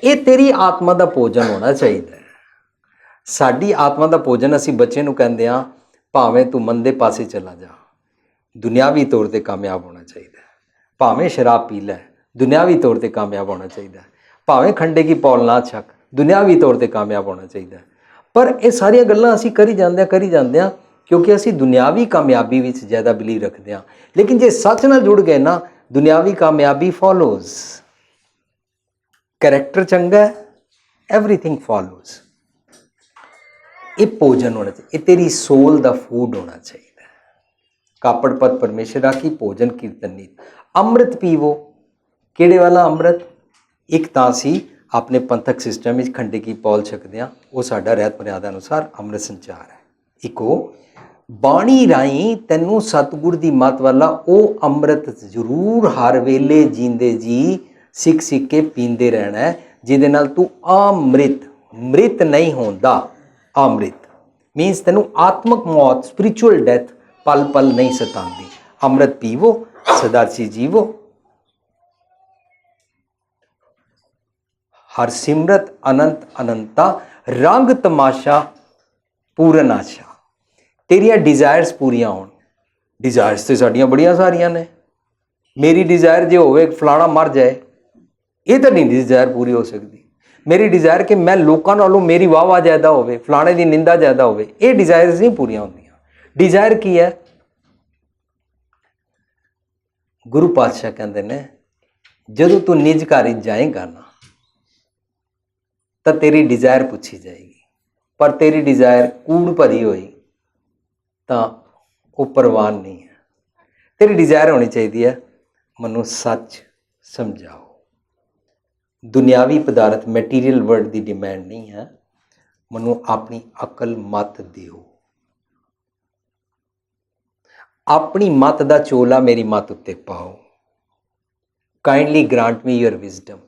ਇਹ ਤੇਰੀ ਆਤਮਾ ਦਾ ਭੋਜਨ ਹੋਣਾ ਚਾਹੀਦਾ। ਸਾਡੀ ਆਤਮਾ ਦਾ ਭੋਜਨ ਅਸੀਂ ਬੱਚੇ ਨੂੰ ਕਹਿੰਦੇ ਹਾਂ, ਭਾਵੇਂ ਤੂੰ ਮੰਦੇ ਪਾਸੇ ਚਲਾ ਜਾ, ਦੁਨਿਆਵੀ ਤੌਰ 'ਤੇ ਕਾਮਯਾਬ ਹੋਣਾ ਚਾਹੀਦਾ। ਭਾਵੇਂ ਸ਼ਰਾਬ ਪੀ ਲੈ, ਦੁਨਿਆਵੀ ਤੌਰ 'ਤੇ ਕਾਮਯਾਬ ਹੋਣਾ ਚਾਹੀਦਾ। ਭਾਵੇਂ ਖੰਡੇ ਕੀ ਪੌਲ ਨਾ ਛਕ, ਦੁਨਿਆਵੀ ਤੌਰ 'ਤੇ ਕਾਮਯਾਬ ਹੋਣਾ ਚਾਹੀਦਾ। ਪਰ ਇਹ ਸਾਰੀਆਂ ਗੱਲਾਂ ਅਸੀਂ ਕਰੀ ਜਾਂਦੇ ਹਾਂ ਕਿਉਂਕਿ ਅਸੀਂ ਦੁਨਿਆਵੀ ਕਾਮਯਾਬੀ ਵਿੱਚ ਜ਼ਿਆਦਾ ਬਿਲੀਵ ਰੱਖਦੇ ਹਾਂ। ਲੇਕਿਨ ਜੇ ਸੱਚ ਨਾਲ ਜੁੜ ਗਏ ਨਾ, ਦੁਨਿਆਵੀ ਕਾਮਯਾਬੀ ਫੋਲੋਜ਼। ਕਰੈਕਟਰ ਚੰਗਾ ਹੈ, ਐਵਰੀਥਿੰਗ ਫੋਲੋਜ਼। ਇਹ ਭੋਜਨ ਹੋਣਾ ਚਾਹੀਦਾ, ਇਹ ਤੇਰੀ ਸੋਲ ਦਾ ਫੂਡ ਹੋਣਾ ਚਾਹੀਦਾ। ਕਾਪੜ ਪਤ ਪਰਮੇਸ਼ਰ ਰਾਖੀ ਭੋਜਨ ਕੀਰਤਨ ਨੀਤ। ਅੰਮ੍ਰਿਤ ਪੀਵੋ। ਕਿਹੜੇ ਵਾਲਾ ਅੰਮ੍ਰਿਤ? ਇੱਕ ਤਾਂ ਅਸੀਂ ਆਪਣੇ ਪੰਥਕ ਸਿਸਟਮ ਵਿੱਚ ਖੰਡੇ ਕੀ ਪੌਲ ਛਕਦੇ ਹਾਂ, ਉਹ ਸਾਡਾ ਰਹਿਤ ਮਰਿਆਦਾ ਅਨੁਸਾਰ ਅੰਮ੍ਰਿਤ ਸੰਚਾਰ ਹੈ। ਇੱਕ ਉਹ ਬਾਣੀ ਰਾਹੀਂ ਤੈਨੂੰ ਸਤਿਗੁਰ ਦੀ ਮੱਤ ਵਾਲਾ ਉਹ ਅੰਮ੍ਰਿਤ ਜ਼ਰੂਰ ਹਰ ਵੇਲੇ ਜੀਂਦੇ ਜੀ ਸਿੱਖ ਸਿੱਖ ਕੇ ਪੀਂਦੇ ਰਹਿਣਾ ਹੈ, ਜਿਹਦੇ ਨਾਲ ਤੂੰ ਮ੍ਰਿਤ ਨਹੀਂ ਹੁੰਦਾ। ਅੰਮ੍ਰਿਤ ਮੀਨਸ ਤੈਨੂੰ ਆਤਮਕ ਮੌਤ, ਸਪਿਰਿਚੁਅਲ ਡੈਥ ਪਲ ਪਲ ਨਹੀਂ ਸਤਾਉਂਦੀ। ਅੰਮ੍ਰਿਤ ਪੀਵੋ, ਸਦਾਚੀ ਜੀਵੋ। ਹਰ ਸਿਮਰਤ ਅਨੰਤ ਅਨੰਤਾ ਰੰਗ ਤਮਾਸ਼ਾ ਪੂਰਨ ਆਸ਼ਾ। ਤੇਰੀਆਂ ਡਿਜ਼ਾਇਰਸ ਪੂਰੀਆਂ ਹੋਣ। ਡਿਜ਼ਾਇਰਸ ਤੇ ਸਾਡੀਆਂ ਬੜੀਆਂ ਸਾਰੀਆਂ ਨੇ। ਮੇਰੀ ਡਿਜ਼ਾਇਰ ਜੇ ਹੋਵੇ ਫਲਾਣਾ ਮਰ ਜਾਏ, ਇਹ ਤਾਂ ਨਹੀਂ ਡਿਜ਼ਾਇਰ ਪੂਰੀ ਹੋ ਸਕਦੀ। ਮੇਰੀ ਡਿਜ਼ਾਇਰ ਕਿ ਮੈਂ ਲੋਕਾਂ ਨਾਲੋਂ ਮੇਰੀ ਵਾਹ ਜ਼ਿਆਦਾ ਹੋਵੇ, ਫਲਾਣੇ ਦੀ ਨਿੰਦਾ ਜ਼ਿਆਦਾ ਹੋਵੇ, ਇਹ ਡਿਜ਼ਾਇਰਸ ਨਹੀਂ ਪੂਰੀਆਂ ਹੁੰਦੀਆਂ। ਡਿਜ਼ਾਇਰ ਕੀ ਹੈ? ਗੁਰੂ ਪਾਤਸ਼ਾਹ ਕਹਿੰਦੇ ਨੇ, ਜਦੋਂ ਤੂੰ ਨਿਜ ਘਰ ਜਾਏਗਾ ਨਾ ਤਾਂ ਤੇਰੀ ਡਿਜ਼ਾਇਰ ਪੁੱਛੀ ਜਾਏਗੀ। ਪਰ ਤੇਰੀ ਡਿਜ਼ਾਇਰ ਕੂੜ ਭਰੀ ਹੋਈ ਤਾਂ ਉਹ ਪ੍ਰਵਾਨ ਨਹੀਂ ਹੈ। ਤੇਰੀ ਡਿਜ਼ਾਇਰ ਹੋਣੀ ਚਾਹੀਦੀ ਹੈ, ਮੈਨੂੰ ਸੱਚ ਸਮਝਾਓ। ਦੁਨਿਆਵੀ ਪਦਾਰਥ ਮੈਟੀਰੀਅਲ ਵਰਲਡ ਦੀ ਡਿਮਾਂਡ ਨਹੀਂ ਹੈ, ਮੈਨੂੰ ਆਪਣੀ ਅਕਲ ਮਤ ਦਿਓ। ਆਪਣੀ ਮਤ ਦਾ ਚੋਲਾ ਮੇਰੀ ਮਤ ਉੱਤੇ ਪਾਓ। Kindly grant me your wisdom.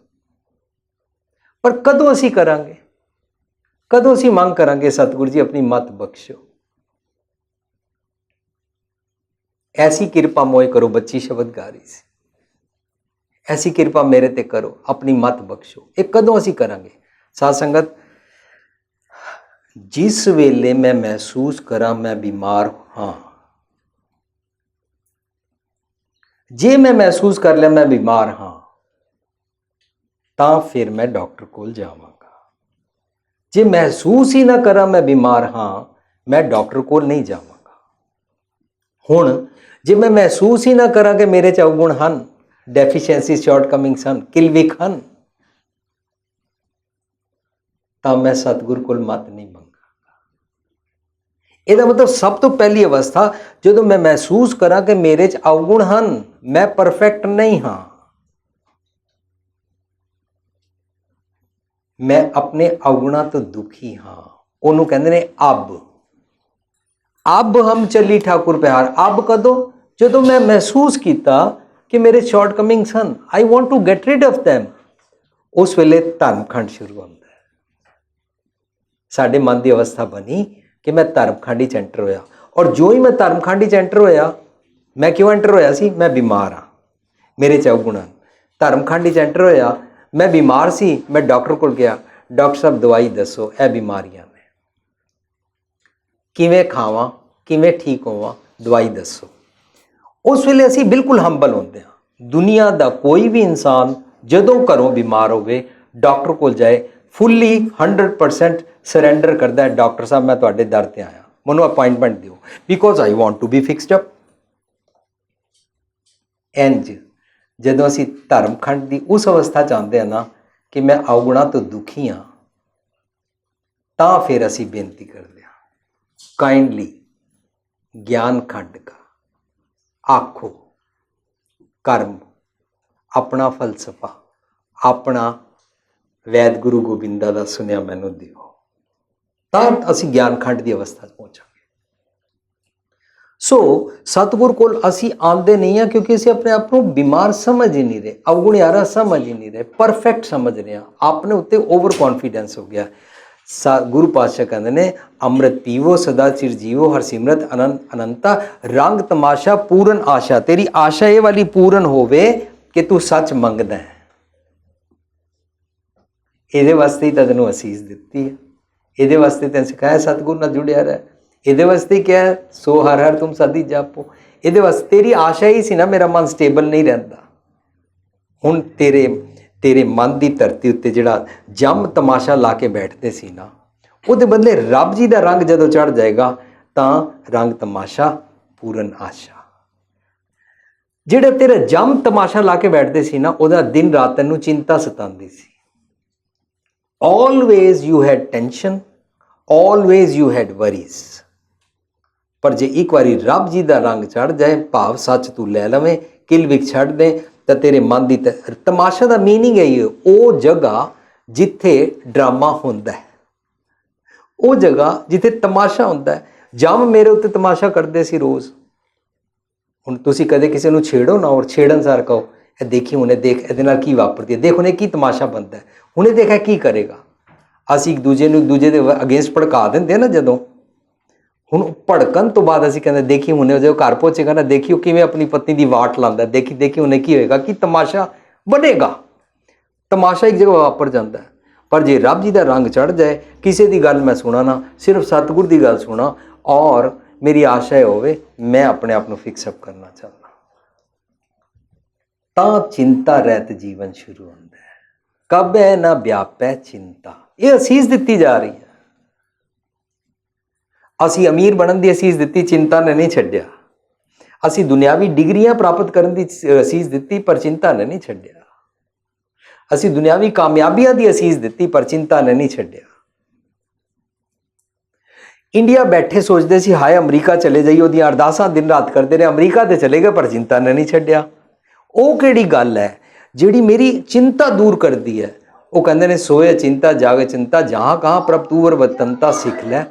ਪਰ ਕਦੋਂ ਅਸੀਂ ਕਰਾਂਗੇ? ਕਦੋਂ ਅਸੀਂ ਮੰਗ ਕਰਾਂਗੇ, ਸਤਿਗੁਰੂ ਜੀ ਆਪਣੀ ਮਤ ਬਖਸ਼ੋ। ਐਸੀ ਕਿਰਪਾ ਮੋਏ ਕਰੋ, ਬੱਚੀ ਸ਼ਬਦ ਗਾ ਰਹੀ ਸੀ। ਐਸੀ ਕਿਰਪਾ ਮੇਰੇ ਤੇ ਕਰੋ, ਆਪਣੀ ਮਤ ਬਖਸ਼ੋ। ਇਹ ਕਦੋਂ ਅਸੀਂ ਕਰਾਂਗੇ? ਸਾਧ ਸੰਗਤ, ਜਿਸ ਵੇਲੇ ਮੈਂ ਮਹਿਸੂਸ ਕਰਾਂ ਮੈਂ ਬਿਮਾਰ ਹਾਂ, ਜੇ ਮੈਂ ਮਹਿਸੂਸ ਕਰ ਲਿਆ ਮੈਂ ਬਿਮਾਰ ਹਾਂ, ਤਾਂ ਫਿਰ ਮੈਂ ਡਾਕਟਰ ਕੋਲ ਜਾਵਾਂਗਾ। ਜੇ ਮਹਿਸੂਸ ਹੀ ਨਾ ਕਰਾਂ ਮੈਂ ਬਿਮਾਰ ਹਾਂ, ਮੈਂ ਡਾਕਟਰ ਕੋਲ ਨਹੀਂ ਜਾਵਾਂਗਾ। ਹੁਣ ਜੇ ਮੈਂ ਮਹਿਸੂਸ ਹੀ ਨਾ ਕਰਾਂ ਕਿ ਮੇਰੇ 'ਚ ਅਵਗੁਣ ਹਨ, ਡੈਫੀਸ਼ੀਐਂਸੀ, ਸ਼ਾਰਟਕਮਿੰਗਸ ਹਨ, ਕਿਲਵਿਕ ਹਨ, ਤਾਂ ਮੈਂ ਸਤਿਗੁਰ ਕੋਲ ਮਤ ਨਹੀਂ ਮੰਗਾਂਗਾ। ਇਹਦਾ ਮਤਲਬ ਸਭ ਤੋਂ ਪਹਿਲੀ ਅਵਸਥਾ, ਜਦੋਂ ਮੈਂ ਮਹਿਸੂਸ ਕਰਾਂ ਕਿ ਮੇਰੇ 'ਚ ਅਵਗੁਣ ਹਨ, ਮੈਂ ਪਰਫੈਕਟ ਨਹੀਂ ਹਾਂ, ਮੈਂ ਆਪਣੇ ਅਵਗੁਣਾਂ ਤੋਂ ਦੁਖੀ ਹਾਂ, ਉਹਨੂੰ ਕਹਿੰਦੇ ਨੇ ਅਬ ਹਮ ਚੱਲੀ ਠਾਕੁਰ ਪਿਆਰ। ਅਬ ਕਦੋਂ? ਜਦੋਂ ਮੈਂ ਮਹਿਸੂਸ ਕੀਤਾ ਕਿ ਮੇਰੇ ਸ਼ਾਰਟਕਮਿੰਗਸ ਹਨ, I want to get rid of them. ਉਸ ਵੇਲੇ ਧਰਮਖੰਡ ਸ਼ੁਰੂ ਹੁੰਦਾ ਹੈ। ਸਾਡੇ ਮਨ ਦੀ ਅਵਸਥਾ ਬਣੀ ਕਿ ਮੈਂ ਧਰਮਖੰਡ 'ਚ ਐਂਟਰ ਹੋਇਆ। ਔਰ ਜੋ ਹੀ ਮੈਂ ਧਰਮਖੰਡ 'ਚ ਐਂਟਰ ਹੋਇਆ, ਮੈਂ ਕਿਉਂ ਐਂਟਰ ਹੋਇਆ ਸੀ? ਮੈਂ ਬਿਮਾਰ ਹਾਂ, ਮੇਰੇ 'ਚ ਅਵਗੁਣ ਹਨ। ਧਰਮਖੰਡ 'ਚ ਐਂਟਰ ਹੋਇਆ, ਮੈਂ ਬਿਮਾਰ ਸੀ, ਮੈਂ ਡਾਕਟਰ ਕੋਲ ਗਿਆ। ਡਾਕਟਰ ਸਾਹਿਬ ਦਵਾਈ ਦੱਸੋ, ਇਹ ਬਿਮਾਰੀਆਂ ਨੇ, ਕਿਵੇਂ ਖਾਵਾਂ, ਕਿਵੇਂ ਠੀਕ ਹੋਵਾਂ, ਦਵਾਈ ਦੱਸੋ। ਉਸ ਵੇਲੇ ਅਸੀਂ ਬਿਲਕੁਲ ਹੰਬਲ ਹੁੰਦੇ ਹਾਂ। ਦੁਨੀਆ ਦਾ ਕੋਈ ਵੀ ਇਨਸਾਨ ਜਦੋਂ ਘਰੋਂ ਬਿਮਾਰ ਹੋਵੇ, ਡਾਕਟਰ ਕੋਲ ਜਾਏ, ਫੁੱਲੀ 100% ਸਰੈਂਡਰ ਕਰਦਾ ਹੈ, ਡਾਕਟਰ ਸਾਹਿਬ ਮੈਂ ਤੁਹਾਡੇ ਦਰ ਤੇ ਆਇਆ, ਮੈਨੂੰ ਅਪਾਇੰਟਮੈਂਟ ਦਿਓ, because I want to be fixed up. ਇੰਝ ਜਦੋਂ ਅਸੀਂ ਧਰਮਖੰਡ ਦੀ ਉਸ ਅਵਸਥਾ 'ਚ ਆਉਂਦੇ ਹਾਂ ਨਾ ਕਿ ਮੈਂ ਅਵਗੁਣਾਂ ਤੋਂ ਦੁਖੀ ਹਾਂ, ਤਾਂ ਫਿਰ ਅਸੀਂ ਬੇਨਤੀ ਕਰਦੇ ਹਾਂ, ਕਾइंडली ਗਿਆਨ ਖੰਡ ਕਾ ਆਖੋ ਕਰਮ, ਆਪਣਾ ਫਲਸਫਾ, ਆਪਣਾ ਵੈਦ ਗੁਰੂ ਗੋਬਿੰਦਾ ਦਾ ਸੁਨਿਆ ਮੈਨੂੰ ਦਿਓ। ਤਾਂ ਅਸੀਂ ਗਿਆਨ ਖੰਡ ਦੀ ਅਵਸਥਾ 'ਚ ਪਹੁੰਚਾਂਗੇ। ਸੋ ਸਤਿਗੁਰ ਕੋਲ ਅਸੀਂ ਆਉਂਦੇ ਨਹੀਂ ਹਾਂ ਕਿਉਂਕਿ ਅਸੀਂ ਆਪਣੇ ਆਪ ਨੂੰ ਬਿਮਾਰ ਸਮਝ ਹੀ ਨਹੀਂ ਰਹੇ, ਅਵਗੁਣਿਆਰਾ ਸਮਝ ਹੀ ਨਹੀਂ ਰਹੇ, ਪਰਫੈਕਟ ਸਮਝ ਰਹੇ ਹਾਂ। ਆਪਣੇ ਉੱਤੇ ਓਵਰ ਕੌਨਫੀਡੈਂਸ ਹੋ ਗਿਆ। ਗੁਰੂ ਪਾਤਸ਼ਾਹ ਕਹਿੰਦੇ ਨੇ, ਅੰਮ੍ਰਿਤ ਪੀਵੋ ਸਦਾ ਚਿਰ ਜੀਵੋ, ਹਰ ਸਿਮਰਤ ਅਨੰਤਾ, ਰੰਗ ਤਮਾਸ਼ਾ ਪੂਰਨ ਆਸ਼ਾ। ਤੇਰੀ ਆਸ਼ਾ ਇਹ ਵਾਲੀ ਪੂਰਨ ਹੋਵੇ ਕਿ ਤੂੰ ਸੱਚ ਮੰਗਦਾ ਹੈ। ਇਹਦੇ ਵਾਸਤੇ ਹੀ ਤਾਂ ਤੈਨੂੰ ਅਸੀਸ ਦਿੱਤੀ ਹੈ, ਇਹਦੇ ਵਾਸਤੇ ਤੈਨੂੰ ਸਿਖਾਇਆ ਸਤਿਗੁਰੂ ਨਾਲ ਜੁੜਿਆ ਰਹਿ। ਇਹਦੇ ਵਾਸਤੇ ਕਿਹਾ ਸੋ ਹਰ ਹਰ ਤੁਮ ਸਦੀ ਜਾਪੋ। ਇਹਦੇ ਵਾਸਤੇ ਤੇਰੀ ਆਸ਼ਾ ਹੀ ਸੀ ਨਾ ਮੇਰਾ ਮਨ ਸਟੇਬਲ ਨਹੀਂ ਰਹਿੰਦਾ। ਹੁਣ ਤੇਰੇ ਮਨ ਦੀ ਧਰਤੀ ਉੱਤੇ ਜਿਹੜਾ ਜੰਮ ਤਮਾਸ਼ਾ ਲਾ ਕੇ ਬੈਠਦੇ ਸੀ ਨਾ, ਉਹਦੇ ਬਦਲੇ ਰੱਬ ਜੀ ਦਾ ਰੰਗ ਜਦੋਂ ਚੜ੍ਹ ਜਾਏਗਾ ਤਾਂ ਰੰਗ ਤਮਾਸ਼ਾ ਪੂਰਨ ਆਸ਼ਾ। ਜਿਹੜਾ ਤੇਰਾ ਜੰਮ ਤਮਾਸ਼ਾ ਲਾ ਕੇ ਬੈਠਦੇ ਸੀ ਨਾ, ਉਹਦਾ ਦਿਨ ਰਾਤ ਤੈਨੂੰ ਚਿੰਤਾ ਸਤਾਉਂਦੀ ਸੀ। Always you had tension, always you had worries। ਪਰ ਜੇ ਇੱਕ ਵਾਰੀ ਰੱਬ ਜੀ ਦਾ ਰੰਗ ਚੜ੍ਹ ਜਾਏ, ਭਾਵ ਸੱਚ ਤੂੰ ਲੈ ਲਵੇਂ, ਕਿਲ ਵਿਕ ਛੱਡ ਦੇ, ਤਾਂ ਤੇਰੇ ਮਨ ਦੀ ਤਮਾਸ਼ਾ ਦਾ ਮੀਨਿੰਗ ਹੈ ਹੀ ਉਹ ਜਗ੍ਹਾ ਜਿੱਥੇ ਡਰਾਮਾ ਹੁੰਦਾ ਹੈ, ਉਹ ਜਗ੍ਹਾ ਜਿੱਥੇ ਤਮਾਸ਼ਾ ਹੁੰਦਾ ਹੈ। ਜੰਮ ਮੇਰੇ ਉੱਤੇ ਤਮਾਸ਼ਾ ਕਰਦੇ ਸੀ ਰੋਜ਼। ਹੁਣ ਤੁਸੀਂ ਕਦੇ ਕਿਸੇ ਨੂੰ ਛੇੜੋ ਨਾ, ਔਰ ਛੇੜਨ ਸਾਰ ਕਹੋ ਇਹ ਦੇਖੀ ਹੁਣੇ, ਦੇਖ ਇਹਦੇ ਨਾਲ ਕੀ ਵਾਪਰਦੀ ਹੈ, ਦੇਖ ਹੁਣੇ ਕੀ ਤਮਾਸ਼ਾ ਬਣਦਾ ਹੈ, ਹੁਣੇ ਦੇਖਿਆ ਕੀ ਕਰੇਗਾ। ਅਸੀਂ ਇੱਕ ਦੂਜੇ ਨੂੰ ਇੱਕ ਦੂਜੇ ਦੇ ਅਗੇਂਸਟ ਭੜਕਾ ਦਿੰਦੇ ਨਾ ਜਦੋਂ। ਹੁਣ ਭੜਕਣ ਤੋਂ ਬਾਅਦ ਅਸੀਂ ਕਹਿੰਦੇ ਦੇਖੀ ਹੁਣੇ ਜਦੋਂ ਘਰ ਪਹੁੰਚੇਗਾ ਨਾ, ਦੇਖੀ ਉਹ ਕਿਵੇਂ ਆਪਣੀ ਪਤਨੀ ਦੀ ਵਾਟ ਲਾਉਂਦਾ, ਦੇਖੀ ਹੁਣੇ ਕੀ ਹੋਏਗਾ, ਕੀ ਤਮਾਸ਼ਾ ਬਣੇਗਾ। ਤਮਾਸ਼ਾ ਇੱਕ ਜਗ੍ਹਾ ਵਾਪਰ ਜਾਂਦਾ। ਪਰ ਜੇ ਰੱਬ ਜੀ ਦਾ ਰੰਗ ਚੜ੍ਹ ਜਾਏ, ਕਿਸੇ ਦੀ ਗੱਲ ਮੈਂ ਸੁਣਾ ਨਾ, ਸਿਰਫ ਸਤਿਗੁਰ ਦੀ ਗੱਲ ਸੁਣਾ, ਔਰ ਮੇਰੀ ਆਸ਼ਾ ਇਹ ਹੋਵੇ ਮੈਂ ਆਪਣੇ ਆਪ ਨੂੰ ਫਿਕਸਅਪ ਕਰਨਾ ਚਾਹੁੰਦਾ, ਤਾਂ ਚਿੰਤਾ ਰਹਿਤ ਜੀਵਨ ਸ਼ੁਰੂ ਹੁੰਦਾ ਹੈ। ਕਬੈ ਨਾ ਵਿਆਪੈ ਚਿੰਤਾ। ਇਹ ਅਸੀਸ ਦਿੱਤੀ ਜਾ ਰਹੀ ਹੈ। ਅਸੀਂ ਅਮੀਰ ਬਣਨ ਦੀ ਅਸੀਸ ਦਿੱਤੀ, ਚਿੰਤਾ ਨੇ ਨਹੀਂ ਛੱਡਿਆ। ਅਸੀਂ ਦੁਨਿਆਵੀ ਡਿਗਰੀਆਂ ਪ੍ਰਾਪਤ ਕਰਨ ਦੀ ਅਸੀਸ ਦਿੱਤੀ, ਪਰ ਚਿੰਤਾ ਨੇ ਨਹੀਂ ਛੱਡਿਆ। ਅਸੀਂ ਦੁਨਿਆਵੀ ਕਾਮਯਾਬੀਆਂ ਦੀ ਅਸੀਸ ਦਿੱਤੀ, ਪਰ ਚਿੰਤਾ ਨੇ ਨਹੀਂ ਛੱਡਿਆ। ਇੰਡੀਆ ਬੈਠੇ ਸੋਚਦੇ ਸੀ ਹਾਏ ਅਮਰੀਕਾ ਚਲੇ ਜਾਈਏ, ਉਹਦੀਆਂ ਅਰਦਾਸਾਂ ਦਿਨ ਰਾਤ ਕਰਦੇ ਰਹੇ, ਅਮਰੀਕਾ ਤੇ ਚਲੇ ਗਏ ਪਰ ਚਿੰਤਾ ਨੇ ਨਹੀਂ ਛੱਡਿਆ। ਉਹ ਕਿਹੜੀ ਗੱਲ ਹੈ ਜਿਹੜੀ ਮੇਰੀ ਚਿੰਤਾ ਦੂਰ ਕਰਦੀ ਹੈ? ਉਹ ਕਹਿੰਦੇ ਨੇ ਸੋਏ ਚਿੰਤਾ ਜਾਗੇ ਚਿੰਤਾ, ਜਹਾਂ ਕਹਾਂ ਪ੍ਰਭ ਤੂ ਵਰਤਨਤਾ ਸਿੱਖ ਲੈ।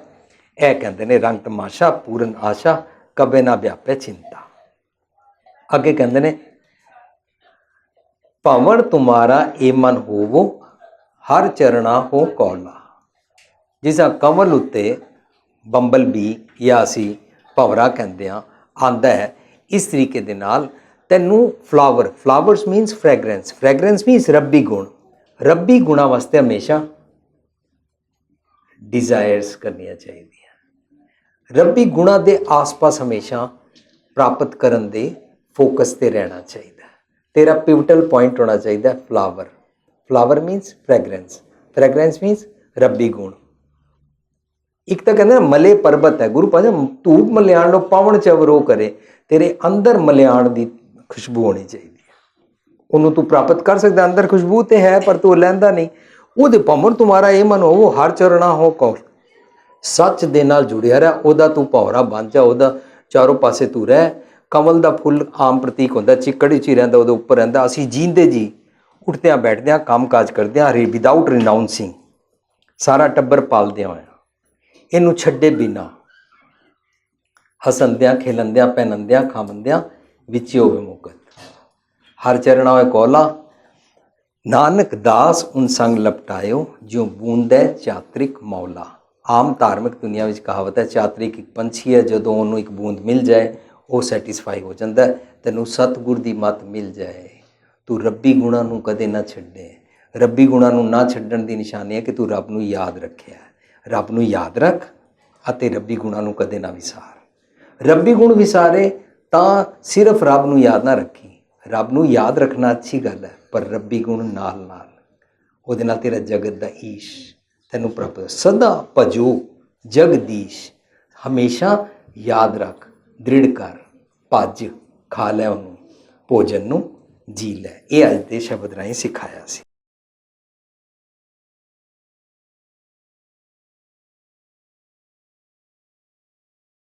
ਇਹ ਕਹਿੰਦੇ ਨੇ ਰੰਗ ਤਮਾਸ਼ਾ ਪੂਰਨ ਆਸ਼ਾ, ਕਬੇ ਨਾ ਵਿਆਪੇ ਚਿੰਤਾ। ਅੱਗੇ ਕਹਿੰਦੇ ਨੇ ਭਵਨ ਤੁਮਾਰਾ ਏ ਮਨ ਹੋਵੋ, ਹਰ ਚਰਣਾ ਹੋ ਕੌਲਾ। ਜਿਸ ਤਰ੍ਹਾਂ ਕਮਲ ਉੱਤੇ ਬੰਬਲ ਬੀ ਜਾਂ ਅਸੀਂ ਭਵਰਾ ਕਹਿੰਦੇ ਹਾਂ ਆਉਂਦਾ ਹੈ, ਇਸ ਤਰੀਕੇ ਦੇ ਨਾਲ ਤੈਨੂੰ ਫਲਾਵਰਸ ਮੀਨਸ ਫ੍ਰੈਗਰੈਂਸ ਮੀਨਸ ਰੱਬੀ ਗੁਣ। ਰੱਬੀ ਗੁਣਾਂ ਵਾਸਤੇ ਹਮੇਸ਼ਾ ਡਿਜ਼ਾਇਰਸ ਕਰਨੀਆਂ ਚਾਹੀਦੀਆਂ। ਰੱਬੀ ਗੁਣਾਂ ਦੇ ਆਸ-ਪਾਸ ਹਮੇਸ਼ਾ ਪ੍ਰਾਪਤ ਕਰਨ ਦੇ ਫੋਕਸ ਤੇ ਰਹਿਣਾ ਚਾਹੀਦਾ। ਤੇਰਾ ਪਿਵਟਲ ਪੁਆਇੰਟ ਹੋਣਾ ਚਾਹੀਦਾ ਫਲਾਵਰ ਮੀਨਸ ਫ੍ਰੈਗਰੈਂਸ ਮੀਨਸ ਰੱਬੀ ਗੁਣ। ਇੱਕ ਤਾਂ ਕਹਿੰਦੇ ਮਲੇ ਪਰਬਤ ਹੈ, ਗੁਰੂ ਪਾਤਸ਼ਾਹ ਧੂਪ ਮਲਿਆਣ ਨੂੰ ਪਾਵਨ ਚਵਰੋ ਕਰੇ। ਤੇਰੇ ਅੰਦਰ ਮਲਿਆਣ ਦੀ ਖੁਸ਼ਬੂ ਹੋਣੀ ਚਾਹੀਦੀ ਹੈ, ਉਹਨੂੰ ਤੂੰ ਪ੍ਰਾਪਤ ਕਰ ਸਕਦਾ। ਅੰਦਰ ਖੁਸ਼ਬੂ ਤੇ ਹੈ ਪਰ ਤੂੰ ਲੈਂਦਾ ਨਹੀਂ। ਉਹਦੇ ਭਵਨ ਤੁਮਾਰਾ ਇਹ ਮਨ ਹੋਵੋ, ਹਰ ਚਰਣਾ ਹੋ ਕੌਲ। ਸੱਚ ਦੇ ਨਾਲ ਜੁੜਿਆ ਰਹਿ, ਉਹਦਾ ਤੂੰ ਭੌਰਾ ਬਣ ਜਾ, ਉਹਦਾ ਚਾਰੋਂ ਪਾਸੇ ਤੂੰ ਰਹਿ। ਕਮਲ ਦਾ ਫੁੱਲ ਆਮ ਪ੍ਰਤੀਕ ਹੁੰਦਾ, ਚਿੱਕੜ 'ਚ ਹੀ ਰਹਿੰਦਾ, ਉਹਦੇ ਉੱਪਰ ਰਹਿੰਦਾ। ਅਸੀਂ ਜੀਂਦੇ ਜੀ ਉੱਠਦਿਆਂ ਬੈਠਦਿਆਂ ਕੰਮ ਕਾਜ ਕਰਦਿਆਂ ਵਿਦਾਊਟ ਰਿਨਾਊਂਸਿੰਗ, ਸਾਰਾ ਟੱਬਰ ਪਾਲਦਿਆਂ ਹੋਇਆ, ਇਹਨੂੰ ਛੱਡੇ ਬਿਨਾ ਹਸੰਦਿਆਂ ਖੇਲੰਦਿਆਂ ਪਹਿਨੰਦਿਆਂ ਖਾਵੰਦਿਆਂ ਵਿੱਚ ਹੋਵੇ ਮੁਕਤ। ਹਰ ਚਰਣਾ ਹੋਏ ਕੋਲਾ, ਨਾਨਕ ਦਾਸ ਉਨ ਸੰਗ ਲਪਟਾਇਓ, ਜਿਉ ਬੂੰਦੈ ਚਾਤਰਿਕ ਮੌਲਾ। ਆਮ ਧਾਰਮਿਕ ਦੁਨੀਆ ਵਿੱਚ ਕਹਾਵਤ ਹੈ ਚਾਤਰਿਕ ਇੱਕ ਪੰਛੀ ਹੈ, ਜਦੋਂ ਉਹਨੂੰ ਇੱਕ ਬੂੰਦ ਮਿਲ ਜਾਏ ਉਹ ਸੈਟਿਸਫਾਈ ਹੋ ਜਾਂਦਾ। ਤੈਨੂੰ ਸਤਿਗੁਰ ਦੀ ਮੱਤ ਮਿਲ ਜਾਏ, ਤੂੰ ਰੱਬੀ ਗੁਣਾਂ ਨੂੰ ਕਦੇ ਨਾ ਛੱਡੇ। ਰੱਬੀ ਗੁਣਾਂ ਨੂੰ ਨਾ ਛੱਡਣ ਦੀ ਨਿਸ਼ਾਨੀ ਹੈ ਕਿ ਤੂੰ ਰੱਬ ਨੂੰ ਯਾਦ ਰੱਖਿਆ। ਰੱਬ ਨੂੰ ਯਾਦ ਰੱਖ ਅਤੇ ਰੱਬੀ ਗੁਣਾਂ ਨੂੰ ਕਦੇ ਨਾ ਵਿਸਾਰ। ਰੱਬੀ ਗੁਣ ਵਿਸਾਰੇ ਤਾਂ ਸਿਰਫ ਰੱਬ ਨੂੰ ਯਾਦ ਨਾ ਰੱਖੀ। ਰੱਬ ਨੂੰ ਯਾਦ ਰੱਖਣਾ ਅੱਛੀ ਗੱਲ ਹੈ, ਪਰ ਰੱਬੀ ਗੁਣ ਨਾਲ ਨਾਲ, ਉਹਦੇ ਨਾਲ ਤੇਰਾ ਜਗਤ ਦਾ ਈਸ਼ ਤੈਨੂੰ ਪ੍ਰਾਪਤ। ਸਦਾ ਭਜੋ ਜਗਦੀਸ਼, ਹਮੇਸ਼ਾ ਯਾਦ ਰੱਖ, ਦ੍ਰਿੜ ਕਰ, ਭੱਜ, ਖਾ ਲੈ ਉਹਨੂੰ, ਭੋਜਨ ਨੂੰ ਜੀ ਲੈ। ਇਹ ਅੱਜ ਦੇ ਸ਼ਬਦ ਰਾਹੀਂ ਸਿਖਾਇਆ ਸੀ।